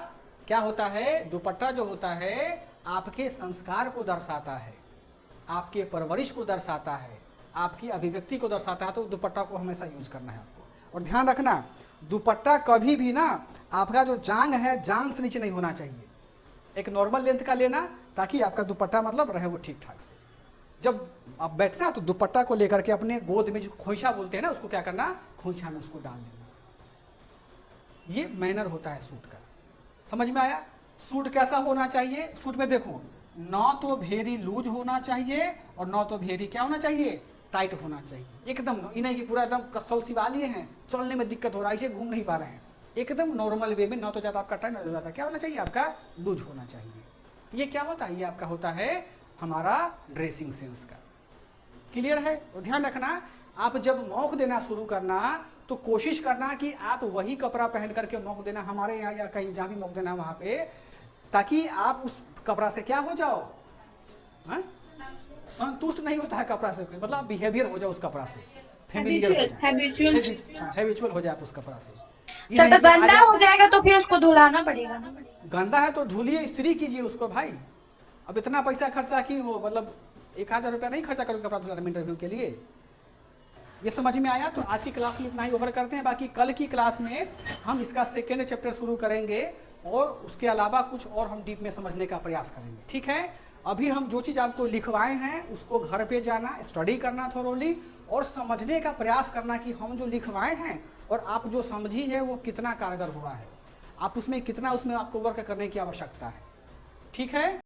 क्या होता है, दुपट्टा जो होता है आपके संस्कार को दर्शाता है, आपके परवरिश को दर्शाता है, आपकी अभिव्यक्ति को दर्शाता है। तो दुपट्टा को हमेशा यूज करना है आपको। और ध्यान रखना, दुपट्टा कभी भी ना आपका जो जांग है, जांग से नीचे नहीं होना चाहिए। एक नॉर्मल लेंथ का लेना, ताकि आपका दुपट्टा मतलब रहे वो ठीक ठाक से। जब आप बैठना तो दुपट्टा को लेकर के अपने गोद में, जो खोइछा बोलते हैं ना, उसको क्या करना, खोइछा में उसको डाल देना। ये मैनर होता है सूट का। समझ में आया। सूट कैसा होना चाहिए, सूट में देखो, ना तो भेरी लूज होना चाहिए और ना तो भेरी क्या होना चाहिए, टाइट होना चाहिए। एकदम इन्हें की पूरा एकदम कसल सिवा लिए हैं, चलने में दिक्कत हो रहा है, इसे घूम नहीं पा रहे हैं। एकदम नॉर्मल वे में, ना तो ज़्यादा आपका टाइट ना ज़्यादा क्या होना चाहिए, आपका लूज होना चाहिए। ये क्या होता है, ये आपका होता है हमारा ड्रेसिंग सेंस का। क्लियर है। और ध्यान रखना, आप जब मौक देना शुरू करना तो कोशिश करना कि आप वही कपड़ा पहन करके मौक देना, हमारे यहाँ या कहीं जहाँ भी मौक देना वहाँ पे, ताकि आप उस कपड़ा से क्या हो जाओ, हाँ? संतुष्ट नहीं होता है कपड़ा से, मतलब बिहेवियर हो जाए उस कपड़ा से, फेमिलियर हो जाए, हैबिचुअल हो जाए आप उस कपड़ा से। सर तो गंदा हो जाएगा तो फिर उसको धुलाना पड़ेगा ना। गंदा है तो धुलिए, इस्त्री कीजिए उसको भाई। अब इतना पैसा खर्चा की हो, मतलब 1000 रुपया नहीं खर्चा करोगे कपड़ा धुलाने में इंटरव्यू के लिए। ये समझ में आया। तो आज की क्लास में इतना ही ओवर करते हैं, बाकी कल की क्लास में हम इसका सेकेंड चैप्टर शुरू करेंगे और उसके अलावा कुछ और हम डीप में समझने का प्रयास करेंगे। ठीक है। अभी हम जो चीज़ आपको लिखवाए हैं उसको घर पे जाना, स्टडी करना थोरोली और समझने का प्रयास करना कि हम जो लिखवाए हैं और आप जो समझी है वो कितना कारगर हुआ है, आप उसमें कितना, उसमें आपको वर्क करने की आवश्यकता है। ठीक है।